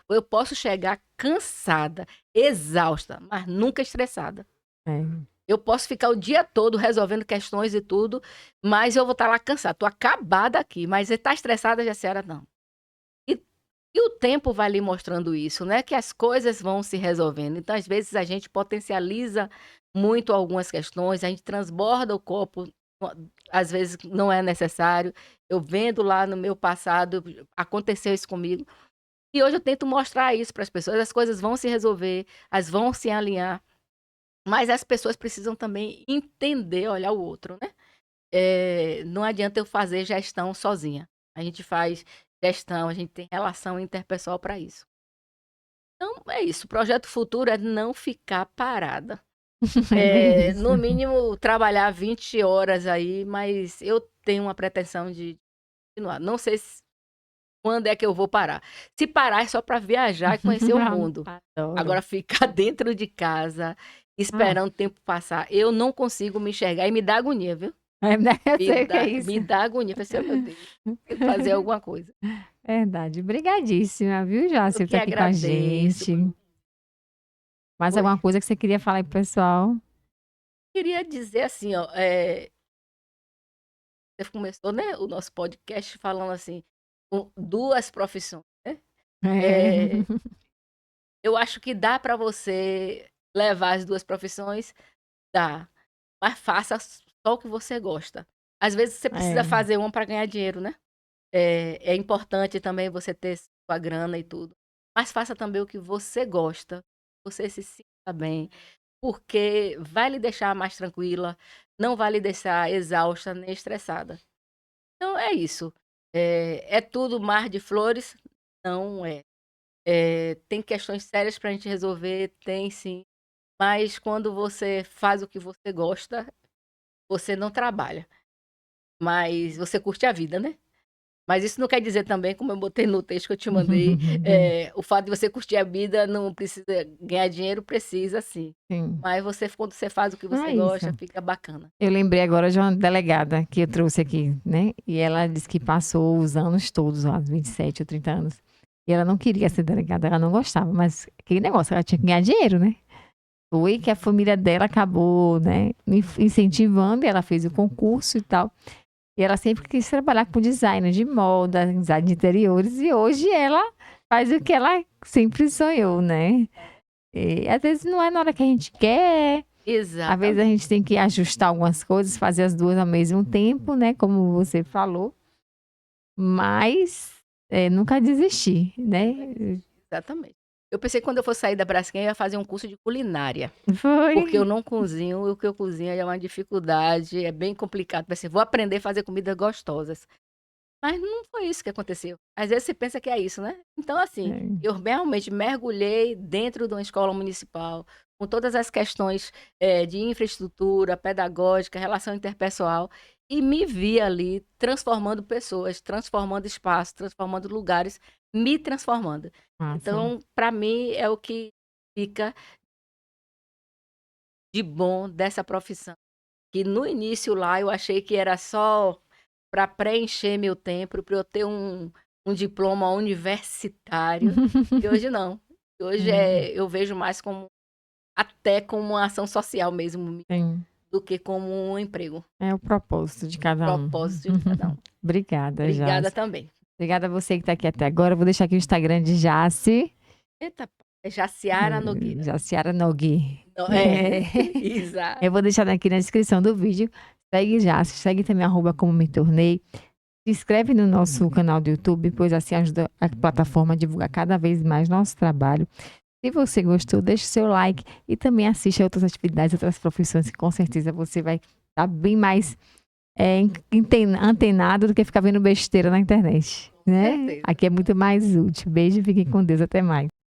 eu posso chegar cansada, exausta, mas nunca estressada. Eu posso ficar o dia todo resolvendo questões e tudo, mas eu vou estar lá cansada. Tô acabada aqui, mas você tá estressada, Jaciara, não. E o tempo vai lhe mostrando isso, né? Que as coisas vão se resolvendo. Então, às vezes, a gente potencializa muito algumas questões, a gente transborda o copo, às vezes não é necessário. Eu vendo lá no meu passado, aconteceu isso comigo. E hoje eu tento mostrar isso para as pessoas. As coisas vão se resolver, as vão se alinhar. Mas as pessoas precisam também entender, olhar o outro, né? Não adianta eu fazer gestão sozinha. A gente faz gestão, a gente tem relação interpessoal para isso. Então, é isso. O projeto futuro é não ficar parada. No mínimo, trabalhar 20 horas aí, mas eu tenho uma pretensão de continuar. Não sei quando é que eu vou parar. Se parar é só para viajar e conhecer o mundo. Agora, ficar dentro de casa, esperando o tempo passar, eu não consigo me enxergar e me dá agonia, viu? Me dá agonia. Pensei, meu Deus, tem que fazer alguma coisa. Verdade. Obrigadíssima, viu, Jássica, por estar aqui com a gente. Mais alguma coisa que você queria falar aí pro pessoal? Queria dizer assim, ó, você começou, né, o nosso podcast falando assim, com 2 profissões, né? Eu acho que dá para você levar as 2 profissões, dá. Mas faça só o que você gosta. Às vezes você precisa fazer uma para ganhar dinheiro, né? É importante também você ter sua grana e tudo. Mas faça também o que você gosta, você se sinta bem, porque vai lhe deixar mais tranquila, não vai lhe deixar exausta nem estressada. Então é isso. É tudo mar de flores? Não é. Tem questões sérias para a gente resolver? Tem sim. Mas quando você faz o que você gosta, você não trabalha. Mas você curte a vida, né? Mas isso não quer dizer também, como eu botei no texto que eu te mandei, o fato de você curtir a vida não precisa ganhar dinheiro, precisa sim. Mas quando você faz o que você gosta, fica bacana. Eu lembrei agora de uma delegada que eu trouxe aqui, né? E ela disse que passou os anos todos, lá, 27 ou 30 anos. E ela não queria ser delegada, ela não gostava, mas aquele negócio, ela tinha que ganhar dinheiro, né? Foi que a família dela acabou, né, incentivando, e ela fez o concurso e tal. E ela sempre quis trabalhar com design de moda, design de interiores, e hoje ela faz o que ela sempre sonhou, né? E às vezes não é na hora que a gente quer. Exato. Às vezes a gente tem que ajustar algumas coisas, fazer as 2 ao mesmo tempo, né? Como você falou. Mas nunca desistir, né? Exatamente. Eu pensei que quando eu fosse sair da Braskem, eu ia fazer um curso de culinária. Foi. Porque eu não cozinho, e o que eu cozinho é uma dificuldade, é bem complicado. Pensei, vou aprender a fazer comidas gostosas. Mas não foi isso que aconteceu. Às vezes você pensa que é isso, né? Então, assim, eu realmente mergulhei dentro de uma escola municipal, com todas as questões de infraestrutura, pedagógica, relação interpessoal, e me vi ali transformando pessoas, transformando espaços, transformando lugares, me transformando. Então, para mim, é o que fica de bom dessa profissão. Que no início lá eu achei que era só para preencher meu tempo, para eu ter um diploma universitário. E hoje não. Hoje eu vejo mais até como uma ação social mesmo, do que como um emprego. É o propósito de cada um. Propósito de cada um. Obrigada, Obrigada também. Obrigada a você que está aqui até agora. Eu vou deixar aqui o Instagram de Jaci. Eita, é Jaciara Nogueira. Jaciara Nogui. Exato. Eu vou deixar aqui na descrição do vídeo. Segue já, segue também @como me tornei. Se inscreve no nosso canal do YouTube, pois assim ajuda a plataforma a divulgar cada vez mais nosso trabalho. Se você gostou, deixe seu like e também assista a outras atividades, outras profissões, que com certeza você vai estar bem mais antenado do que ficar vendo besteira na internet, né? certeza. Aqui é muito mais útil. Beijo, fiquem com Deus, até mais.